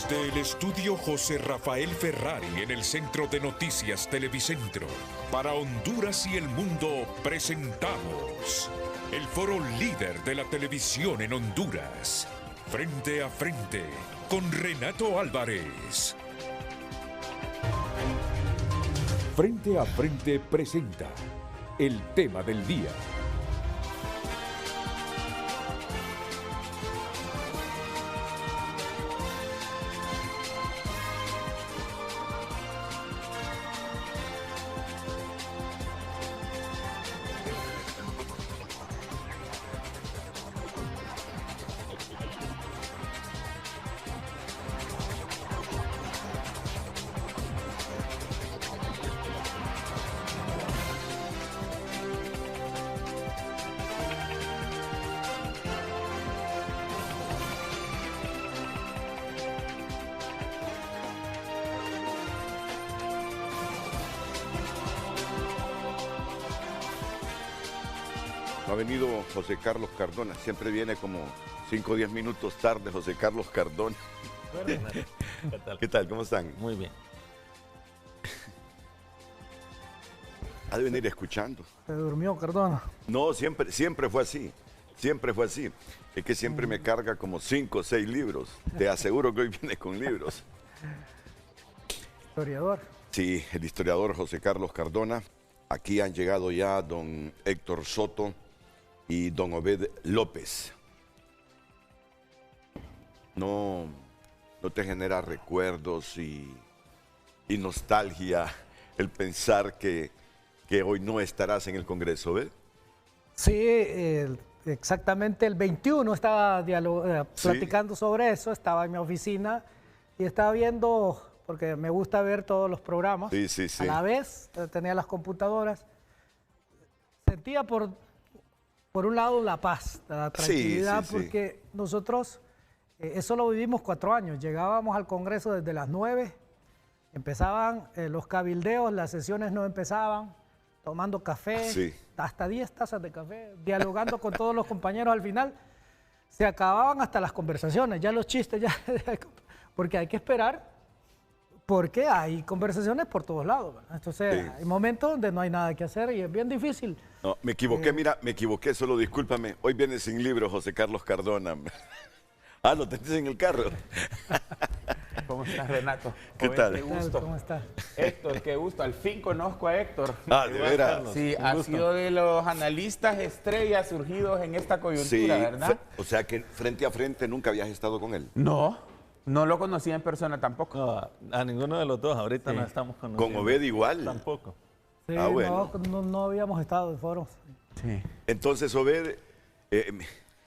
Desde el estudio José Rafael Ferrari en el Centro de Noticias Televicentro, para Honduras y el mundo presentamos el foro líder de la televisión en Honduras. Frente a frente con Renato Álvarez. Frente a frente presenta el tema del día. No ha venido José Carlos Cardona, siempre viene como 5 o 10 minutos tarde José Carlos Cardona. Bueno, ¿qué tal? ¿Qué tal? ¿Cómo están? Muy bien. Ha de venir escuchando. ¿Se durmió Cardona? No, siempre fue así. Siempre fue así. Es que siempre me carga como 5 o 6 libros. Te aseguro que hoy viene con libros. Historiador. Sí, el historiador José Carlos Cardona. Aquí han llegado ya don Héctor Soto y don Obed López. ¿No te genera recuerdos y nostalgia el pensar que hoy no estarás en el Congreso, Obed? Sí, exactamente el 21 estaba platicando sobre eso, estaba en mi oficina y estaba viendo, porque me gusta ver todos los programas. Sí. A la vez, tenía las computadoras. Sentía por un lado la paz, la tranquilidad, sí. porque nosotros eso lo vivimos 4 años. Llegábamos al Congreso desde las 9, empezaban los cabildeos, las sesiones no empezaban, tomando café, hasta 10 tazas de café, dialogando con todos los compañeros. Al final se acababan hasta las conversaciones, ya los chistes, porque hay que esperar, porque hay conversaciones por todos lados, ¿verdad? Entonces hay momentos donde no hay nada que hacer y es bien difícil. No, me equivoqué, mira, me equivoqué, solo discúlpame. Hoy viene sin libro José Carlos Cardona. Ah, lo tenés en el carro. ¿Cómo estás, Renato? ¿Qué tal? Qué gusto. ¿Cómo estás? Héctor, qué gusto. Al fin conozco a Héctor. Ah, ¿de veras? Sí, ha sido de los analistas estrellas surgidos en esta coyuntura, ¿verdad? O sea que frente a frente nunca habías estado con él. No lo conocía en persona tampoco. No, a ninguno de los dos, ahorita no estamos conociendo. ¿Con Obed igual? Tampoco. Sí, bueno. no habíamos estado en foros. Sí. Entonces, Obed,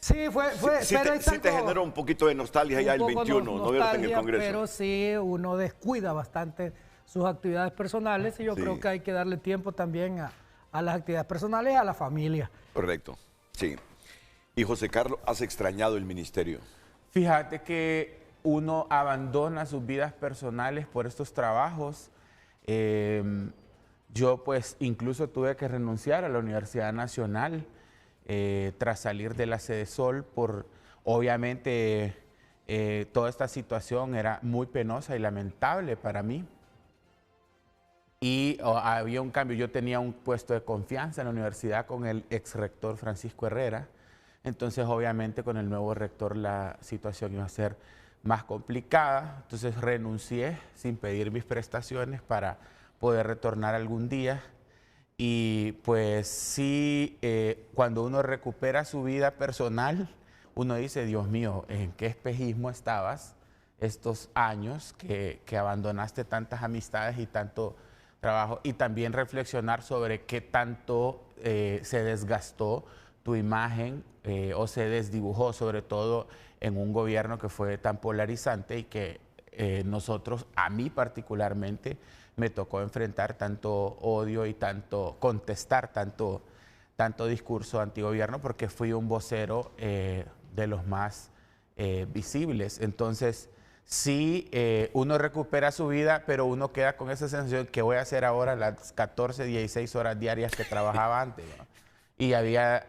Sí, fue sí pero te generó un poquito de nostalgia ya el 21, no verte en el Congreso. Pero sí, uno descuida bastante sus actividades personales y yo creo que hay que darle tiempo también a las actividades personales y a la familia. Correcto, sí. Y José Carlos, ¿has extrañado el ministerio? Fíjate que uno abandona sus vidas personales por estos trabajos. Yo pues incluso tuve que renunciar a la Universidad Nacional tras salir de la Sede Sol por, obviamente, toda esta situación era muy penosa y lamentable para mí. Y había un cambio, yo tenía un puesto de confianza en la universidad con el ex rector Francisco Herrera, entonces obviamente con el nuevo rector la situación iba a ser más complicada, entonces renuncié sin pedir mis prestaciones para poder retornar algún día. Y pues sí, cuando uno recupera su vida personal, uno dice, Dios mío, ¿en qué espejismo estabas estos años que abandonaste tantas amistades y tanto trabajo? Y también reflexionar sobre qué tanto se desgastó tu imagen o se desdibujó, sobre todo en un gobierno que fue tan polarizante y que nosotros, a mí particularmente, me tocó enfrentar tanto odio y contestar tanto discurso antigobierno porque fui un vocero de los más visibles. Entonces, sí, uno recupera su vida, pero uno queda con esa sensación que voy a hacer ahora las 14, 16 horas diarias que trabajaba antes, ¿no? Y había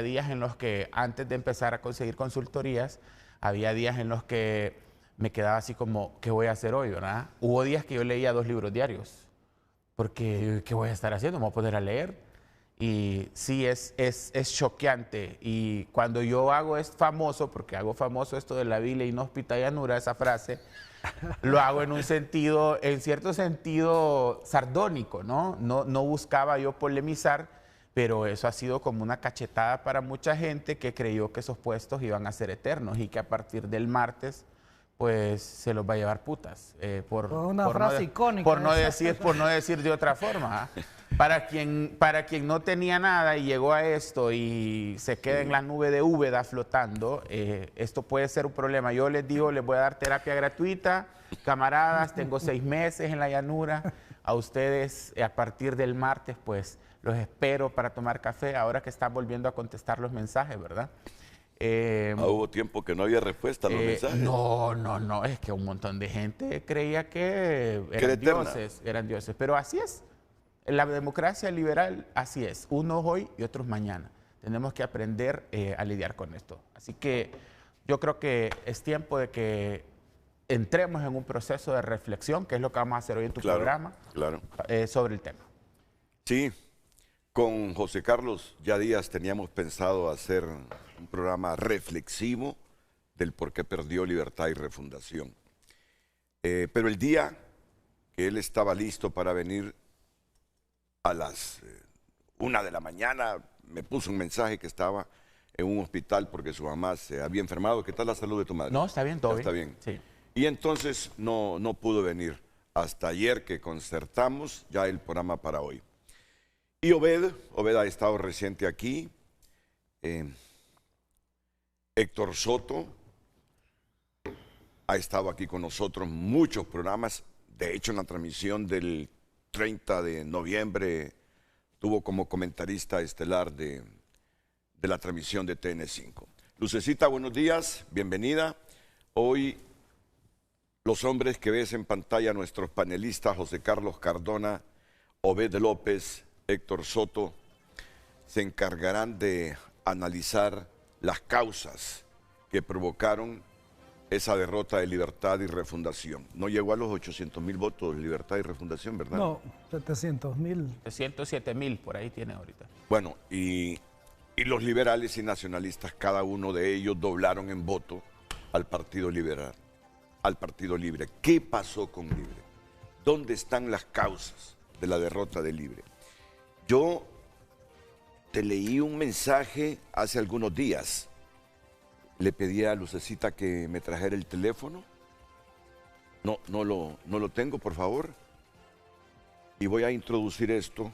días en los que antes de empezar a conseguir consultorías, había días en los que me quedaba así como, ¿qué voy a hacer hoy, verdad? Hubo días que yo leía 2 libros diarios, porque ¿qué voy a estar haciendo? ¿Me voy a poner a leer? Y sí, es choqueante. Y cuando yo hago es famoso, porque hago famoso esto de la vile inhóspita llanura, esa frase, lo hago en un sentido, en cierto sentido sardónico, ¿no? No buscaba yo polemizar, pero eso ha sido como una cachetada para mucha gente que creyó que esos puestos iban a ser eternos y que a partir del martes pues se los va a llevar putas. Por una frase icónica. Por no decir de otra forma. Para quien no tenía nada y llegó a esto y se queda en la nube de Úbeda flotando, esto puede ser un problema. Yo les digo, les voy a dar terapia gratuita. Camaradas, tengo 6 meses en la llanura. A ustedes, a partir del martes, pues los espero para tomar café, ahora que están volviendo a contestar los mensajes, ¿verdad? Hubo tiempo que no había respuesta a los mensajes. No, es que un montón de gente creía que eran dioses, pero así es. La democracia liberal, así es, unos hoy y otros mañana. Tenemos que aprender a lidiar con esto. Así que yo creo que es tiempo de que entremos en un proceso de reflexión, que es lo que vamos a hacer hoy en tu programa, sobre el tema. Sí, con José Carlos ya días teníamos pensado hacer un programa reflexivo del por qué perdió Libertad y Refundación. Pero el día que él estaba listo para venir, a las 1 de la mañana, me puso un mensaje que estaba en un hospital porque su mamá se había enfermado. ¿Qué tal la salud de tu madre? No, está bien, todo bien. Está bien. Sí. Y entonces no pudo venir. Hasta ayer que concertamos ya el programa para hoy. Y Obed ha estado reciente aquí. Héctor Soto ha estado aquí con nosotros muchos programas. De hecho, en la transmisión del 30 de noviembre tuvo como comentarista estelar de la transmisión de TN5. Lucecita, buenos días, bienvenida. Hoy los hombres que ves en pantalla, nuestros panelistas José Carlos Cardona, Obed López, Héctor Soto, se encargarán de analizar las causas que provocaron esa derrota de Libertad y Refundación. No llegó a los 800,000 votos Libertad y Refundación, ¿verdad? No, 700,000. 107,000 por ahí tiene ahorita. Bueno, y los liberales y nacionalistas, cada uno de ellos doblaron en voto al Partido Liberal, al Partido Libre. ¿Qué pasó con Libre? ¿Dónde están las causas de la derrota de Libre? Yo te leí un mensaje hace algunos días. Le pedí a Lucecita que me trajera el teléfono. No lo tengo, por favor. Y voy a introducir esto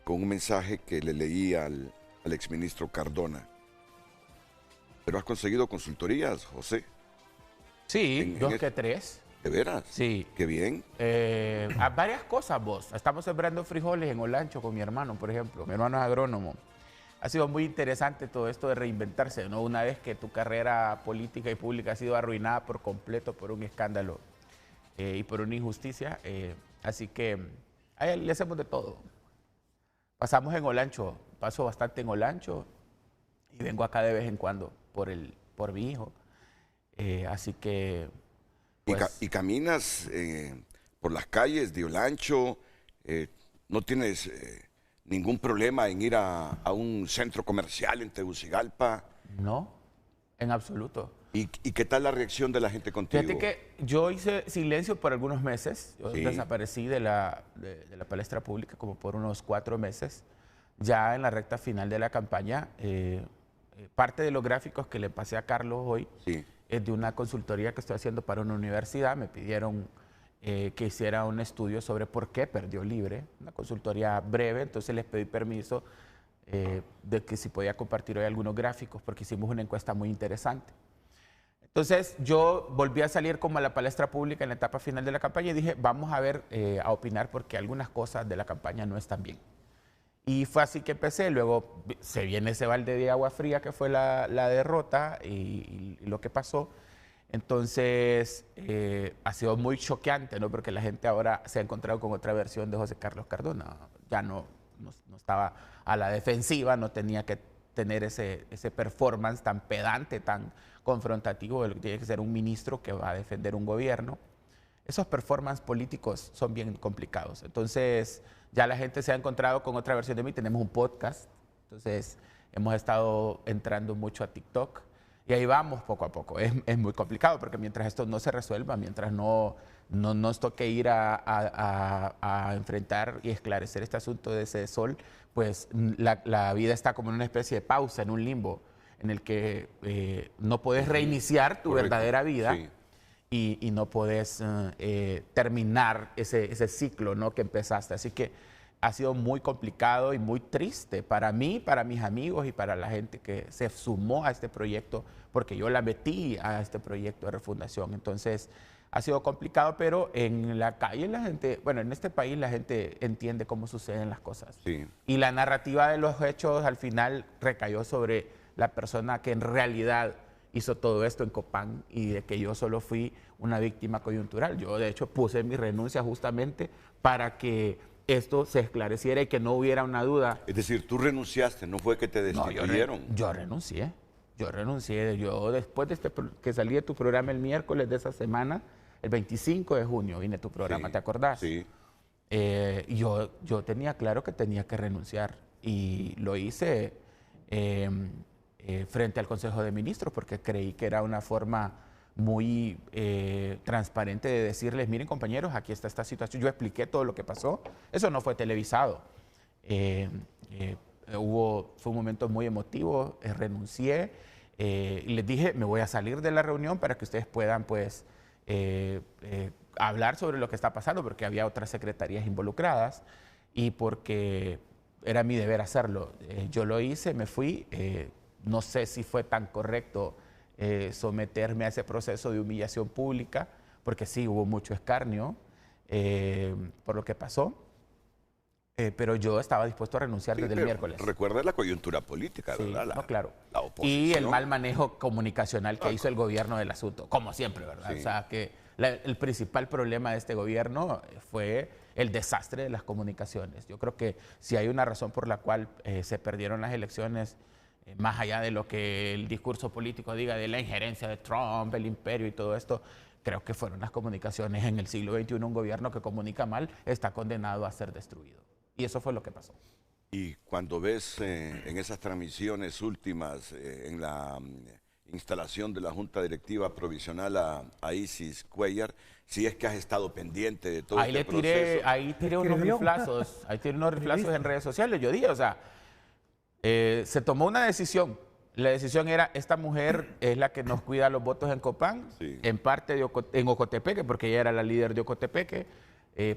con un mensaje que le leí al exministro Cardona. ¿Pero has conseguido consultorías, José? Sí, 2 que 3. ¿De veras? Sí. Qué bien. Varias cosas, vos. Estamos sembrando frijoles en Olancho con mi hermano, por ejemplo. Mi hermano es agrónomo. Ha sido muy interesante todo esto de reinventarse, ¿no? Una vez que tu carrera política y pública ha sido arruinada por completo por un escándalo y por una injusticia. Así que ahí le hacemos de todo. Pasamos en Olancho, paso bastante en Olancho y vengo acá de vez en cuando por mi hijo. Así que... Pues, ¿Y caminas por las calles de Olancho? ¿No tienes ningún problema en ir a un centro comercial en Tegucigalpa? No, en absoluto. ¿Y qué tal la reacción de la gente contigo? Fíjate que yo hice silencio por algunos meses. Yo desaparecí de la palestra pública como por unos 4 meses. Ya en la recta final de la campaña, parte de los gráficos que le pasé a Carlos hoy es de una consultoría que estoy haciendo para una universidad. Me pidieron que hiciera un estudio sobre por qué perdió Libre, una consultoría breve, entonces les pedí permiso de que si podía compartir hoy algunos gráficos porque hicimos una encuesta muy interesante. Entonces yo volví a salir como a la palestra pública en la etapa final de la campaña y dije, vamos a ver, a opinar porque algunas cosas de la campaña no están bien. Y fue así que empecé, luego se viene ese balde de agua fría que fue la derrota y lo que pasó. Entonces ha sido muy choqueante, ¿no? Porque la gente ahora se ha encontrado con otra versión de José Carlos Cardona. Ya no estaba a la defensiva, no tenía que tener ese performance tan pedante, tan confrontativo de lo que tiene que ser un ministro que va a defender un gobierno. Esos performances políticos son bien complicados. Entonces, ya la gente se ha encontrado con otra versión de mí. Tenemos un podcast. Entonces, hemos estado entrando mucho a TikTok. Y ahí vamos poco a poco. Es muy complicado porque mientras esto no se resuelva, mientras no nos toque ir a enfrentar y esclarecer este asunto de ese sol, pues la vida está como en una especie de pausa, en un limbo, en el que no puedes reiniciar tu verdadera vida. Sí. Y no podés terminar ese ciclo, ¿no?, que empezaste. Así que ha sido muy complicado y muy triste para mí, para mis amigos y para la gente que se sumó a este proyecto, porque yo la metí a este proyecto de refundación. Entonces, ha sido complicado, pero en la calle la gente, bueno, en este país la gente entiende cómo suceden las cosas. Sí. Y la narrativa de los hechos al final recayó sobre la persona que en realidad hizo todo esto en Copán y de que yo solo fui una víctima coyuntural. Yo, de hecho, puse mi renuncia justamente para que esto se esclareciera y que no hubiera una duda. Es decir, tú renunciaste, no fue que te destituyeron. No, yo renuncié. Yo después de que salí de tu programa el miércoles de esa semana, el 25 de junio vine a tu programa, sí, ¿te acordás? Sí. Yo tenía claro que tenía que renunciar y lo hice frente al Consejo de Ministros, porque creí que era una forma muy transparente de decirles, miren compañeros, aquí está esta situación. Yo expliqué todo lo que pasó. Eso no fue televisado. Fue un momento muy emotivo, renuncié y les dije, me voy a salir de la reunión para que ustedes puedan pues hablar sobre lo que está pasando, porque había otras secretarías involucradas y porque era mi deber hacerlo. Yo lo hice, me fui. No sé si fue tan correcto someterme a ese proceso de humillación pública, porque sí, hubo mucho escarnio por lo que pasó, pero yo estaba dispuesto a renunciar desde el miércoles. Recuerda la coyuntura política, sí, ¿verdad? No, claro. La oposición. Y el mal manejo comunicacional que hizo el gobierno del asunto, como siempre, ¿verdad? Sí. O sea, que el principal problema de este gobierno fue el desastre de las comunicaciones. Yo creo que si hay una razón por la cual se perdieron las elecciones, más allá de lo que el discurso político diga de la injerencia de Trump, el imperio y todo esto, creo que fueron las comunicaciones. En el siglo XXI, un gobierno que comunica mal está condenado a ser destruido. Y eso fue lo que pasó. Y cuando ves en esas transmisiones últimas, en la instalación de la Junta Directiva Provisional a Isis Cuellar, si es que has estado pendiente de todo este proceso. Ahí tiré unos riflazos, en redes sociales. Yo dije, o sea, se tomó una decisión. La decisión era, esta mujer es la que nos cuida los votos en Copán, sí, en parte en Ocotepeque, porque ella era la líder de Ocotepeque,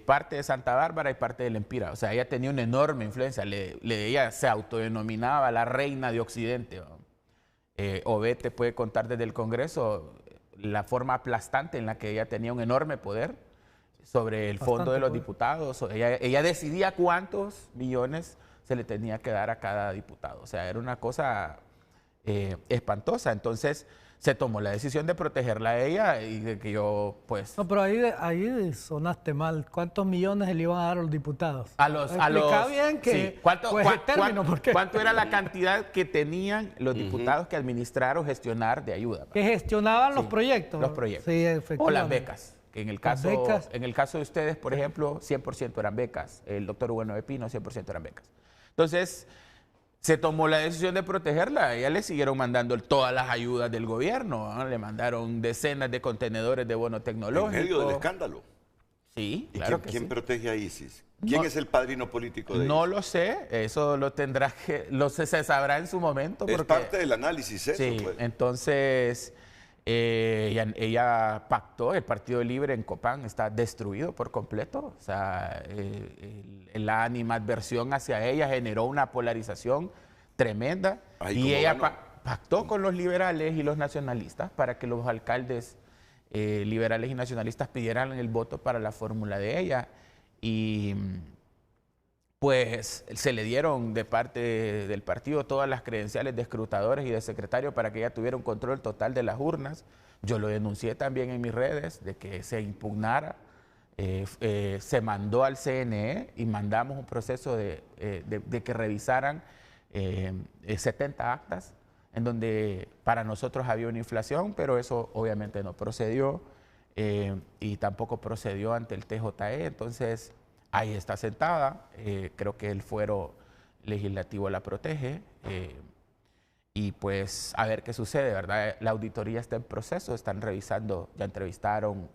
parte de Santa Bárbara y parte del Empira. O sea, ella tenía una enorme influencia. Ella se autodenominaba la reina de Occidente. Obed te puede contar desde el Congreso la forma aplastante en la que ella tenía un enorme poder sobre el fondo de los diputados. Ella decidía cuántos millones se le tenía que dar a cada diputado. O sea, era una cosa espantosa. Entonces, se tomó la decisión de protegerla a ella y de que yo, pues... No, pero ahí sonaste mal. ¿Cuántos millones le iban a dar a los diputados? Explica bien que... Sí. ¿Cuánto era la cantidad que tenían los diputados que administrar o gestionar de ayuda? ¿Verdad? Que gestionaban los proyectos. Los proyectos. Sí, efectivamente. O las becas. Que en el caso de ustedes, por ejemplo, 100% eran becas. El doctor Hugo Noé Pino, 100% eran becas. Entonces, se tomó la decisión de protegerla. A ella le siguieron mandando todas las ayudas del gobierno, ¿no? Le mandaron decenas de contenedores de bono tecnológico. ¿En medio del escándalo? Sí, claro que sí. ¿Quién protege a Isis? ¿Quién es el padrino político de Isis? No lo sé, eso lo tendrás que... se sabrá en su momento. Es parte del análisis eso. Sí, pues. Entonces... ella pactó, el Partido Libre en Copán está destruido por completo. O sea, la animadversión hacia ella generó una polarización tremenda. Y ella pactó con los liberales y los nacionalistas para que los alcaldes liberales y nacionalistas pidieran el voto para la fórmula de ella. Y pues se le dieron de parte del partido todas las credenciales de escrutadores y de secretarios para que ella tuviera un control total de las urnas. Yo lo denuncié también en mis redes de que se impugnara. Se mandó al CNE y mandamos un proceso de que revisaran 70 actas, en donde para nosotros había una inflación, pero eso obviamente no procedió y tampoco procedió ante el TJE. Entonces, ahí está sentada. Creo que el fuero legislativo la protege. Y pues a ver qué sucede, ¿verdad? La auditoría está en proceso, están revisando, ya entrevistaron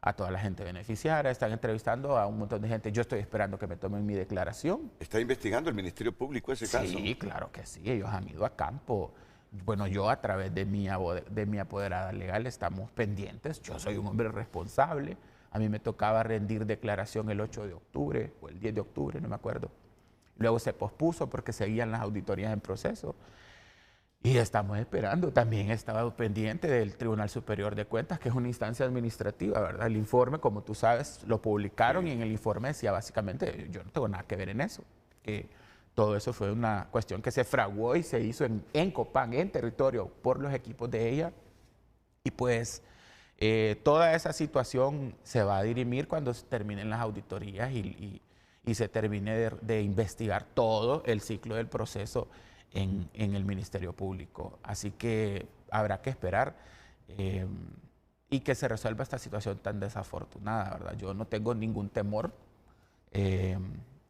a toda la gente beneficiaria, están entrevistando a un montón de gente. Yo estoy esperando que me tomen mi declaración. ¿Está investigando el Ministerio Público ese caso? Sí, claro que sí, ellos han ido a campo. Bueno, yo a través de mi apoderada legal estamos pendientes. Yo soy un hombre responsable. A mí me tocaba rendir declaración el 8 de octubre o el 10 de octubre, no me acuerdo. Luego se pospuso porque seguían las auditorías en proceso. Y estamos esperando. También estaba pendiente del Tribunal Superior de Cuentas, que es una instancia administrativa, ¿verdad? El informe, como tú sabes, lo publicaron y en el informe decía básicamente, yo no tengo nada que ver en eso, que todo eso fue una cuestión que se fraguó y se hizo en Copán, en territorio, por los equipos de ella. Y pues toda esa situación se va a dirimir cuando se terminen las auditorías y se termine de investigar todo el ciclo del proceso en el Ministerio Público. Así que habrá que esperar y que se resuelva esta situación tan desafortunada, ¿verdad? Yo no tengo ningún temor.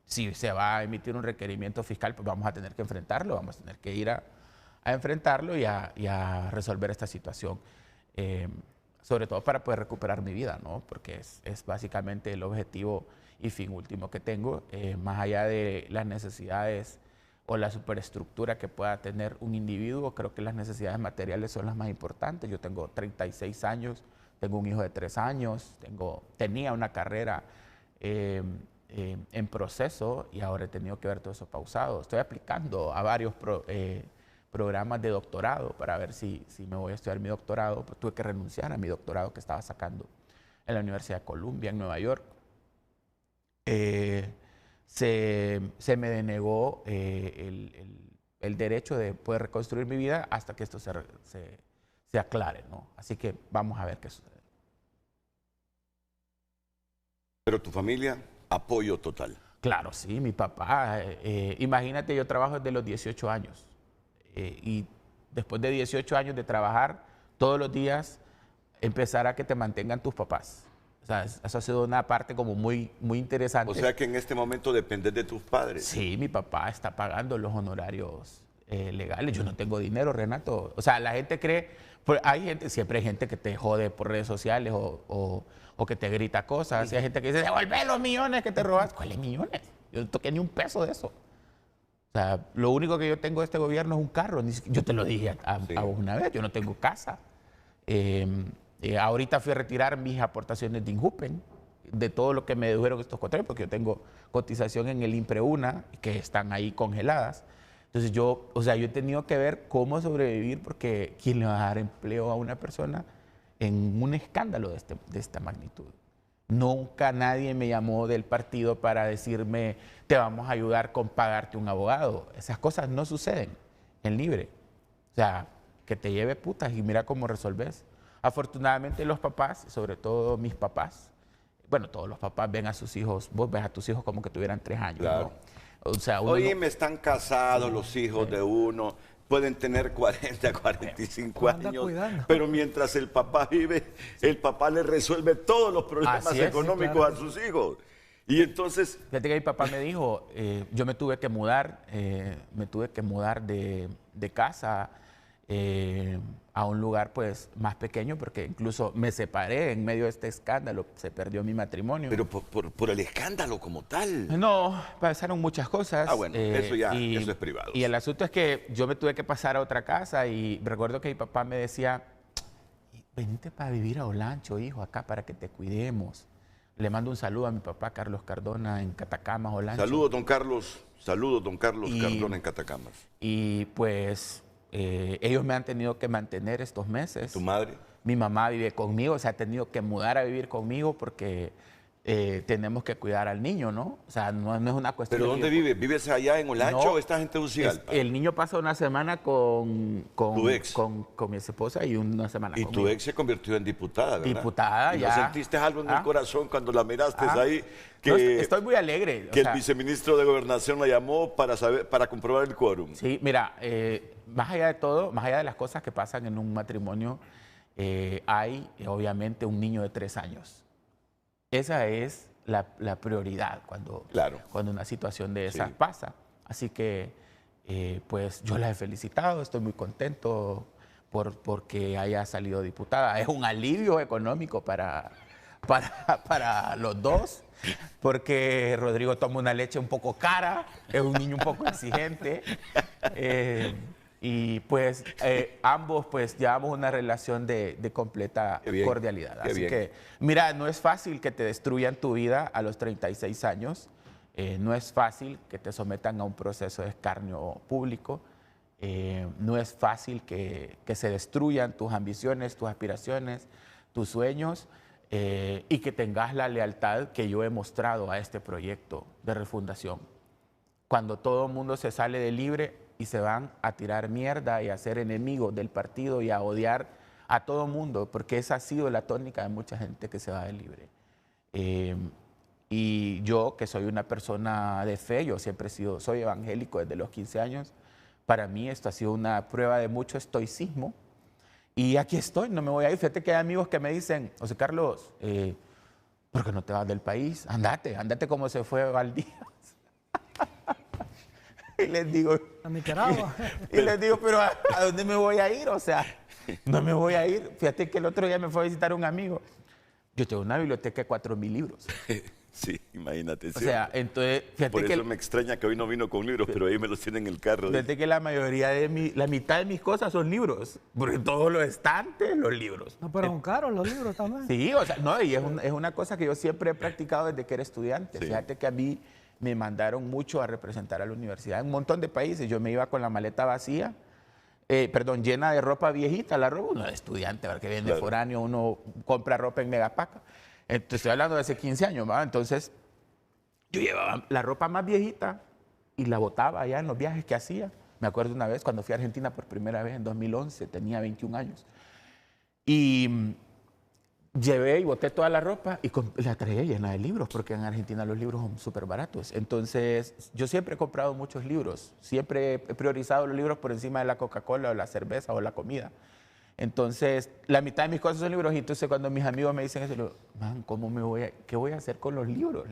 Si se va a emitir un requerimiento fiscal, pues vamos a tener que enfrentarlo, vamos a tener que ir a enfrentarlo y a resolver esta situación. Sobre todo para poder recuperar mi vida, ¿no? Porque es básicamente el objetivo y fin último que tengo, más allá de las necesidades o la superestructura que pueda tener un individuo. Creo que las necesidades materiales son las más importantes. Yo tengo 36 años, tengo un hijo de 3 años, tenía una carrera en proceso y ahora he tenido que ver todo eso pausado. Estoy aplicando a varios programas de doctorado para ver si me voy a estudiar mi doctorado. Pues tuve que renunciar a mi doctorado que estaba sacando en la Universidad de Columbia, en Nueva York. Se me denegó el derecho de poder reconstruir mi vida hasta que esto se aclare, ¿no? Así que vamos a ver qué sucede. Pero tu familia, apoyo total. Claro, sí, mi papá. Imagínate, yo trabajo desde los 18 años. Y después de 18 años de trabajar, todos los días empezar a que te mantengan tus papás. O sea, eso ha sido una parte como muy interesante. O sea que en este momento dependes de tus padres. Sí, mi papá está pagando los honorarios legales. Yo no tengo dinero, Renato. O sea, la gente cree, siempre hay gente que te jode por redes sociales o que te grita cosas. Y hay gente que dice, devuelve los millones que te robas. ¿Cuáles millones? Yo no toqué ni un peso de eso. O sea, lo único que yo tengo de este gobierno es un carro. Yo te lo dije a vos una vez, yo no tengo casa. Ahorita fui a retirar mis aportaciones de Injupen, de todo lo que me dedujeron estos 4 años, porque yo tengo cotización en el IMPREUNA, que están ahí congeladas. Entonces yo he tenido que ver cómo sobrevivir, porque ¿quién le va a dar empleo a una persona en un escándalo de esta magnitud? Nunca nadie me llamó del partido para decirme, te vamos a ayudar con pagarte un abogado. Esas cosas no suceden en Libre. O sea, que te lleve putas y mira cómo resolves. Afortunadamente los papás, sobre todo mis papás, bueno, todos los papás ven a sus hijos, vos ves a tus hijos como que tuvieran 3 años, claro. ¿no? O sea, Oye, me están casados los hijos de uno, pueden tener 40, 45 años, pero mientras el papá vive, el papá le resuelve todos los problemas económicos a sus hijos. Y entonces... Fíjate que mi papá me dijo, yo me tuve que mudar, de casa a un lugar pues más pequeño, porque incluso me separé en medio de este escándalo, se perdió mi matrimonio. Pero por el escándalo como tal. No, pasaron muchas cosas. Ah, bueno, eso es privado. Y el asunto es que yo me tuve que pasar a otra casa y recuerdo que mi papá me decía, venite para vivir a Olancho, hijo, acá para que te cuidemos. Le mando un saludo a mi papá, Carlos Cardona, en Catacamas, Olancho. Saludos, don Carlos. Saludos, don Carlos Cardona, en Catacamas. Y pues... ellos me han tenido que mantener estos meses. ¿Tu madre? Mi mamá vive conmigo, se ha tenido que mudar a vivir conmigo porque tenemos que cuidar al niño, ¿no? O sea, no es una cuestión... ¿Pero dónde vives? ¿Vives allá en Olancho No, o estás en Tegucigalpa? El niño pasa una semana con ¿Tu ex? Con mi esposa y una semana Y conmigo. tu ex se convirtió en diputada, ¿verdad? Diputada, ¿Y ya. no sentiste algo en el corazón cuando la miraste ahí? Que, No, estoy muy alegre. Que el viceministro de Gobernación la llamó para comprobar el quórum. Sí, mira, más allá de todo, más allá de las cosas que pasan en un matrimonio, hay obviamente un niño de 3 años. Esa es la prioridad cuando una situación de esas pasa. Así que, pues yo la he felicitado, estoy muy contento porque haya salido diputada. Es un alivio económico para los dos, porque Rodrigo toma una leche un poco cara, es un niño un poco exigente. Y pues ambos pues llevamos una relación de completa cordialidad. Así que, mira, no es fácil que te destruyan tu vida a los 36 años. No es fácil que te sometan a un proceso de escarnio público. No es fácil que se destruyan tus ambiciones, tus aspiraciones, tus sueños y que tengas la lealtad que yo he mostrado a este proyecto de refundación. Cuando todo el mundo se sale de Libre y se van a tirar mierda y a ser enemigos del partido y a odiar a todo el mundo, porque esa ha sido la tónica de mucha gente que se va de Libre. Y yo, que soy una persona de fe, yo siempre soy evangélico desde los 15 años, para mí esto ha sido una prueba de mucho estoicismo. Y aquí estoy, no me voy a ir. Fíjate que hay amigos que me dicen, José Carlos, ¿por qué no te vas del país? Andate como se fue Valdía. Y les digo, a Nicaragua. Y les digo, pero ¿a dónde me voy a ir? O sea, no me voy a ir. Fíjate que el otro día me fue a visitar un amigo. Yo tengo una biblioteca de 4,000 libros. Sí, imagínate. O sea, entonces, fíjate por que... eso me extraña que hoy no vino con libros, pero ahí me los tiene en el carro. Fíjate que la mayoría la mitad de mis cosas son libros. Porque todos los estantes, los libros. No, pero son caros los libros también. Sí, o sea, no, y es una cosa que yo siempre he practicado desde que era estudiante. Sí. Fíjate que a mí me mandaron mucho a representar a la universidad en un montón de países. Yo me iba con la maleta vacía, llena de ropa viejita. La ropa, uno es estudiante, que viene de foráneo, uno compra ropa en Megapaca. Entonces, estoy hablando de hace 15 años, ¿verdad? Entonces, yo llevaba la ropa más viejita y la botaba allá en los viajes que hacía. Me acuerdo una vez cuando fui a Argentina por primera vez en 2011, tenía 21 años. Y llevé y boté toda la ropa y la traía llena de libros, porque en Argentina los libros son súper baratos. Entonces, yo siempre he comprado muchos libros. Siempre he priorizado los libros por encima de la Coca-Cola o la cerveza o la comida. Entonces, la mitad de mis cosas son libros. Y entonces, cuando mis amigos me dicen eso, yo digo, man, ¿qué voy a hacer con los libros?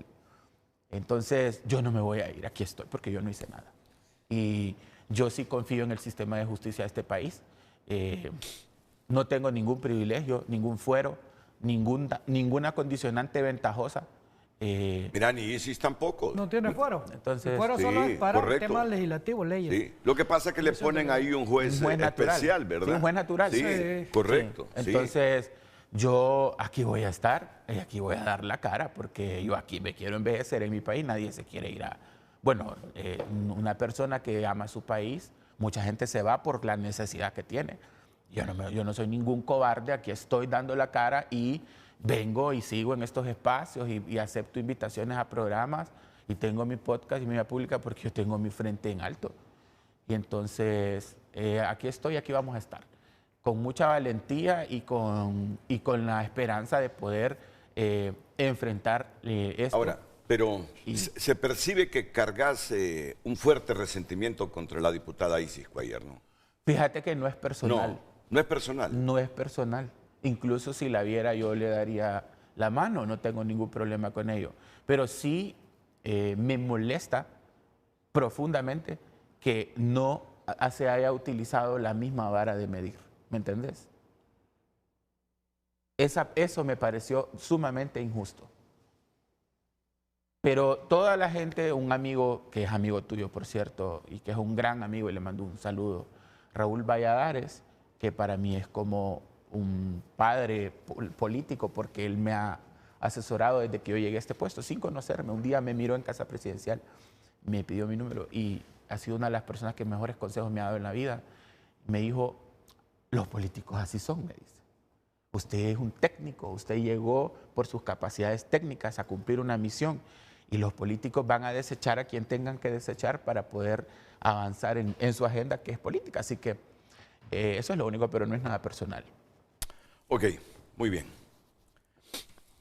Entonces, yo no me voy a ir. Aquí estoy, porque yo no hice nada. Y yo sí confío en el sistema de justicia de este país. No tengo ningún privilegio, ningún fuero, ninguna condicionante ventajosa. Mira, ni ISIS tampoco. No tiene fuero. Entonces, el fuero solo es para temas legislativos, leyes. Sí. Lo que pasa es que le ponen ahí un juez especial, ¿verdad? Sí, un juez natural. Sí, correcto. Sí. Entonces, yo aquí voy a estar y aquí voy a dar la cara, porque yo aquí me quiero envejecer en mi país. Nadie se quiere ir a... Bueno, una persona que ama su país, mucha gente se va por la necesidad que tiene. Yo no soy ningún cobarde, aquí estoy dando la cara y vengo y sigo en estos espacios y acepto invitaciones a programas y tengo mi podcast y mi vida pública porque yo tengo mi frente en alto. Y entonces aquí estoy, aquí vamos a estar, con mucha valentía y con la esperanza de poder enfrentar esto. Ahora, pero se percibe que cargas un fuerte resentimiento contra la diputada Isis Cuéllar, ¿no? Fíjate que no es personal. No es personal. No es personal. Incluso si la viera yo le daría la mano, no tengo ningún problema con ello. Pero sí me molesta profundamente que no se haya utilizado la misma vara de medir. ¿Me entendés? Eso me pareció sumamente injusto. Pero toda la gente, un amigo que es amigo tuyo, por cierto, y que es un gran amigo, y le mando un saludo, Raúl Valladares, que para mí es como un padre político porque él me ha asesorado desde que yo llegué a este puesto, sin conocerme. Un día me miró en Casa Presidencial, me pidió mi número y ha sido una de las personas que mejores consejos me ha dado en la vida. Me dijo, los políticos así son, me dice. usted es un técnico, usted llegó por sus capacidades técnicas a cumplir una misión y los políticos van a desechar a quien tengan que desechar para poder avanzar en su agenda que es política. Así que eso es lo único, pero no es nada personal. Ok, muy bien.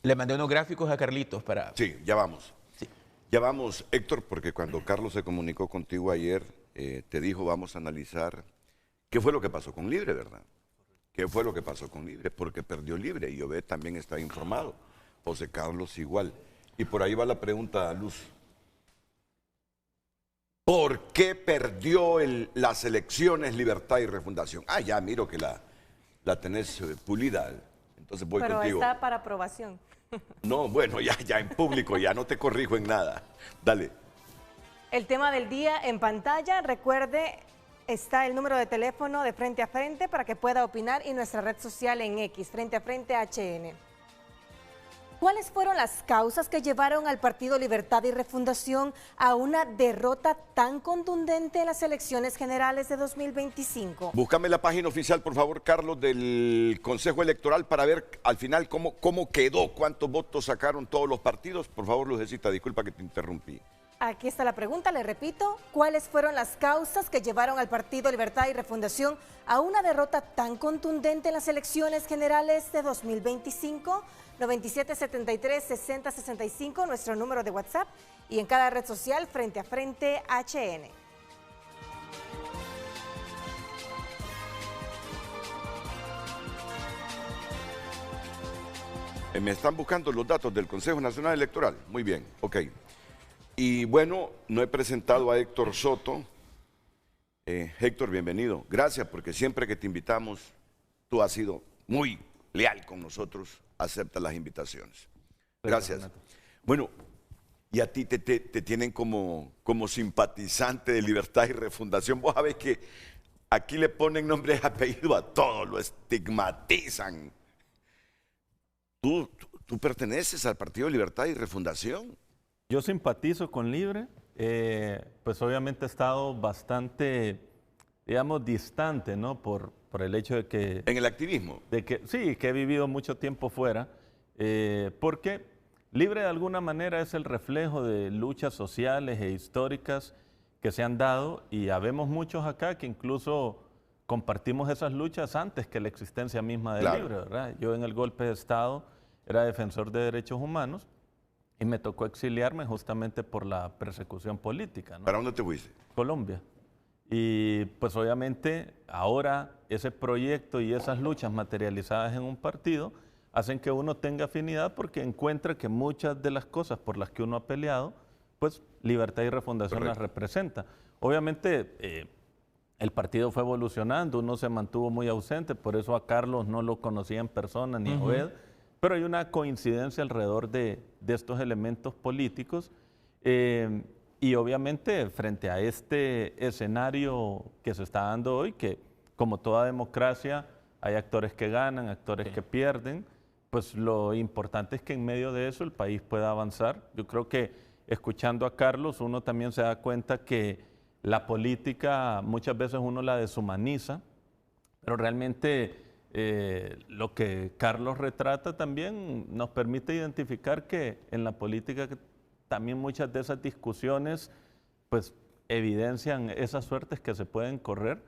Le mandé unos gráficos a Carlitos para... Sí, ya vamos. Sí. Ya vamos, Héctor, porque cuando Carlos se comunicó contigo ayer, te dijo vamos a analizar qué fue lo que pasó con Libre, ¿verdad? ¿Qué fue lo que pasó con Libre? Porque perdió Libre y Obed también está informado. José Carlos igual. Y por ahí va la pregunta a Luz. ¿Por qué perdió las elecciones Libertad y Refundación? Ah, ya miro que la tenés pulida. Entonces voy contigo. Pero está para aprobación. No, bueno, ya en público, ya no te corrijo en nada. Dale. El tema del día en pantalla, recuerde, está el número de teléfono de Frente a Frente para que pueda opinar y nuestra red social en X, Frente a Frente HN. ¿Cuáles fueron las causas que llevaron al Partido Libertad y Refundación a una derrota tan contundente en las elecciones generales de 2025? Búscame la página oficial, por favor, Carlos, del Consejo Electoral para ver al final cómo quedó, cuántos votos sacaron todos los partidos. Por favor, Lucecita, disculpa que te interrumpí. Aquí está la pregunta, le repito, ¿cuáles fueron las causas que llevaron al Partido Libertad y Refundación a una derrota tan contundente en las elecciones generales de 2025? 9773-6065, nuestro número de WhatsApp, y en cada red social Frente a Frente HN. Me están buscando los datos del Consejo Nacional Electoral. Muy bien, ok. Y bueno, no he presentado a Héctor Soto. Héctor, bienvenido. Gracias, porque siempre que te invitamos, tú has sido muy leal con nosotros, acepta las invitaciones. Gracias. Bueno, y a ti te tienen como simpatizante de Libertad y Refundación. Vos sabés que aquí le ponen nombre y apellido a todo, lo estigmatizan. ¿Tú perteneces al Partido Libertad y Refundación? Yo simpatizo con Libre, pues obviamente he estado bastante, digamos, distante, ¿no? Por el hecho de que... ¿En el activismo? Sí, que he vivido mucho tiempo fuera, porque Libre de alguna manera es el reflejo de luchas sociales e históricas que se han dado y habemos muchos acá que incluso compartimos esas luchas antes que la existencia misma de Libre, ¿verdad? Yo en el golpe de Estado era defensor de derechos humanos y me tocó exiliarme justamente por la persecución política, ¿no? ¿Para dónde te fuiste? Colombia. Y pues obviamente ahora ese proyecto y esas luchas materializadas en un partido hacen que uno tenga afinidad porque encuentra que muchas de las cosas por las que uno ha peleado, pues Libertad y Refundación las representa. Obviamente el partido fue evolucionando, uno se mantuvo muy ausente, por eso a Carlos no lo conocía en persona ni a Obed, pero hay una coincidencia alrededor de estos elementos políticos. Y obviamente frente a este escenario que se está dando hoy, que como toda democracia hay actores que ganan, actores que pierden, pues lo importante es que en medio de eso el país pueda avanzar. Yo creo que escuchando a Carlos uno también se da cuenta que la política muchas veces uno la deshumaniza, pero realmente lo que Carlos retrata también nos permite identificar que en la política también muchas de esas discusiones pues evidencian esas suertes que se pueden correr.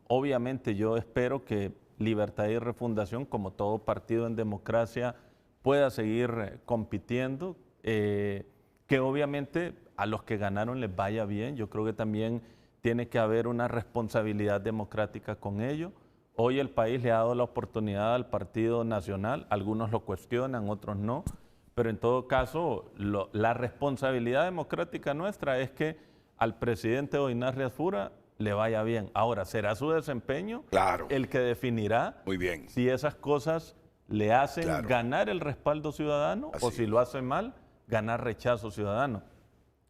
Obviamente yo espero que Libertad y Refundación, como todo partido en democracia, pueda seguir compitiendo, que obviamente a los que ganaron les vaya bien. Yo creo que también tiene que haber una responsabilidad democrática con ello. Hoy el país le ha dado la oportunidad al Partido Nacional, algunos lo cuestionan, otros no, pero en todo caso la responsabilidad democrática nuestra es que al presidente Oinás Riasfura le vaya bien. Ahora, será su desempeño el que definirá si esas cosas le hacen ganar el respaldo ciudadano o si lo hace mal, ganar rechazo ciudadano.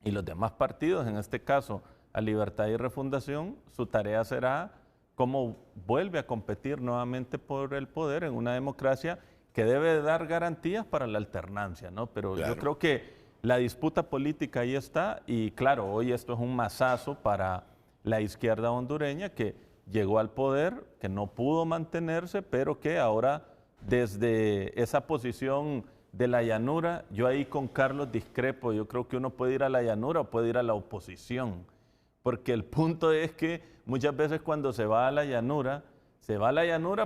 Y los demás partidos, en este caso a Libertad y Refundación, su tarea será cómo vuelve a competir nuevamente por el poder en una democracia que debe dar garantías para la alternancia, ¿no? Pero yo creo que la disputa política ahí está y claro, hoy esto es un mazazo para la izquierda hondureña que llegó al poder, que no pudo mantenerse, pero que ahora desde esa posición de la llanura, yo ahí con Carlos discrepo, yo creo que uno puede ir a la llanura o puede ir a la oposición, porque el punto es que muchas veces cuando se va a la llanura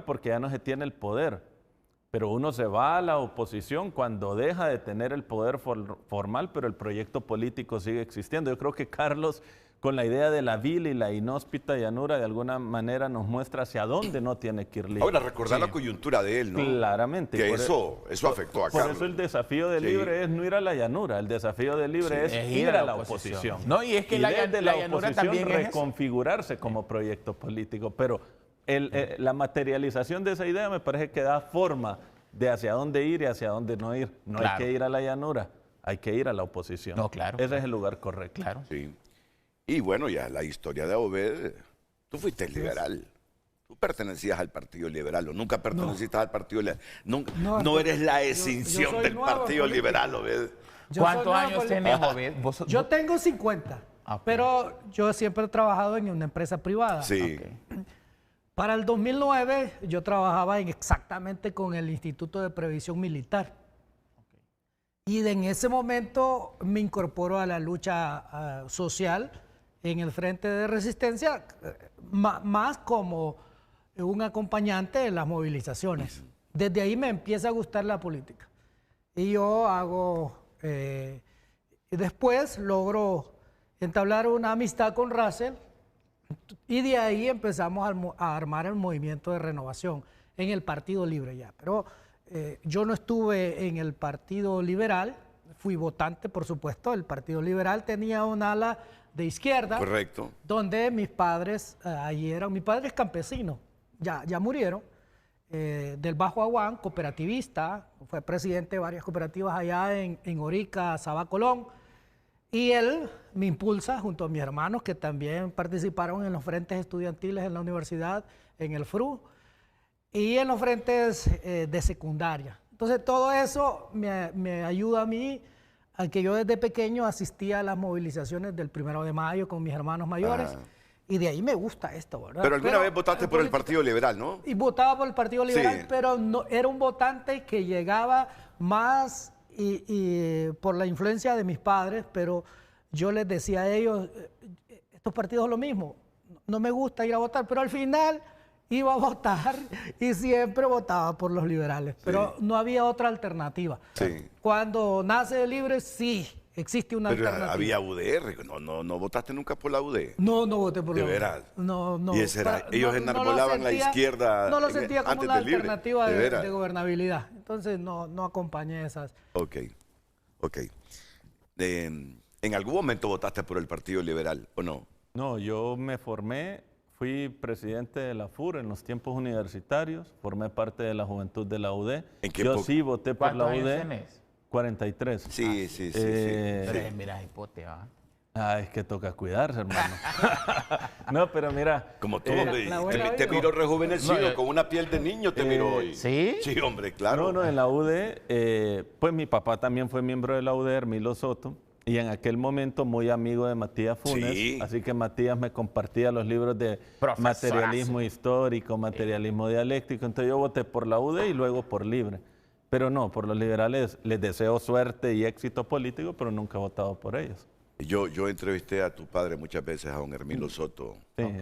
porque ya no se tiene el poder, pero uno se va a la oposición cuando deja de tener el poder formal, pero el proyecto político sigue existiendo. Yo creo que Carlos, con la idea de la vil y la inhóspita llanura, de alguna manera nos muestra hacia dónde no tiene que ir Libre. Ahora, recordar la coyuntura de él, ¿no? Claramente. Que eso afectó a Carlos. Por eso el desafío de Libre es no ir a la llanura, el desafío de Libre es ir a la oposición. No, y es que la llanura también es reconfigurarse como proyecto político, pero la materialización de esa idea me parece que da forma de hacia dónde ir y hacia dónde no ir. No hay que ir a la llanura, hay que ir a la oposición. No, claro. Ese es el lugar correcto. Claro. Sí. Y bueno, ya la historia de Obed, tú fuiste liberal. Tú pertenecías al Partido Liberal o nunca perteneciste al Partido Liberal. No eres la escinción del Partido Liberal, Obed. ¿Cuántos años tenés, Obed? Yo tengo 50, pero yo siempre he trabajado en una empresa privada. Sí. Okay. Para el 2009 yo trabajaba exactamente con el Instituto de Previsión Militar. Y en ese momento me incorporo a la lucha social en el Frente de Resistencia, más como un acompañante en las movilizaciones. Desde ahí me empieza a gustar la política. Y yo hago, después logro entablar una amistad con Russell, y de ahí empezamos a armar el movimiento de renovación en el Partido Libre ya. Pero yo no estuve en el Partido Liberal, fui votante, por supuesto. El Partido Liberal tenía un ala de izquierda. Correcto. Donde mis padres, mi padre es campesino, ya murieron, del Bajo Aguán, cooperativista, fue presidente de varias cooperativas allá en Orica, Sabá, Colón. Y él me impulsa junto a mis hermanos que también participaron en los frentes estudiantiles en la universidad, en el FRU, y en los frentes de secundaria. Entonces todo eso me ayuda a mí, a que yo desde pequeño asistía a las movilizaciones del 1 de mayo con mis hermanos mayores, y de ahí me gusta esto, ¿verdad? Pero alguna vez votaste por el Partido Liberal, ¿no? Y votaba por el Partido Liberal, sí. Pero no, era un votante que llegaba más y por la influencia de mis padres, pero yo les decía a ellos, estos partidos es lo mismo, no me gusta ir a votar, pero al final iba a votar y siempre votaba por los liberales, pero no había otra alternativa. Sí. Cuando nace Libre, sí, existe una alternativa. Había UDR, no votaste nunca por la UD. No voté por la UD. ¿De veras? No. Y ese era, ellos enarbolaban la izquierda. No lo sentía como una alternativa de gobernabilidad. Entonces no acompañé esas. Ok. ¿En algún momento votaste por el Partido Liberal o no? No, yo me formé, fui presidente de la FUR en los tiempos universitarios, formé parte de la juventud de la UD. ¿En qué yo sí voté por la UD. ¿Cuántos años tenés? 43. Sí. Pero mira, hipote, ¿va? Es que toca cuidarse, hermano. No, pero mira. Como tú, te miro rejuvenecido, con una piel de niño te miro hoy. ¿Sí? Sí, hombre, claro. No, en la UD, pues mi papá también fue miembro de la UD, Hermilo Soto, y en aquel momento muy amigo de Matías Funes, sí. Así que Matías me compartía los libros de materialismo histórico, materialismo dialéctico, entonces yo voté por la UD y luego por Libre. Pero no, por los liberales les deseo suerte y éxito político, pero nunca he votado por ellos. Yo entrevisté a tu padre muchas veces, a don Hermilo Soto.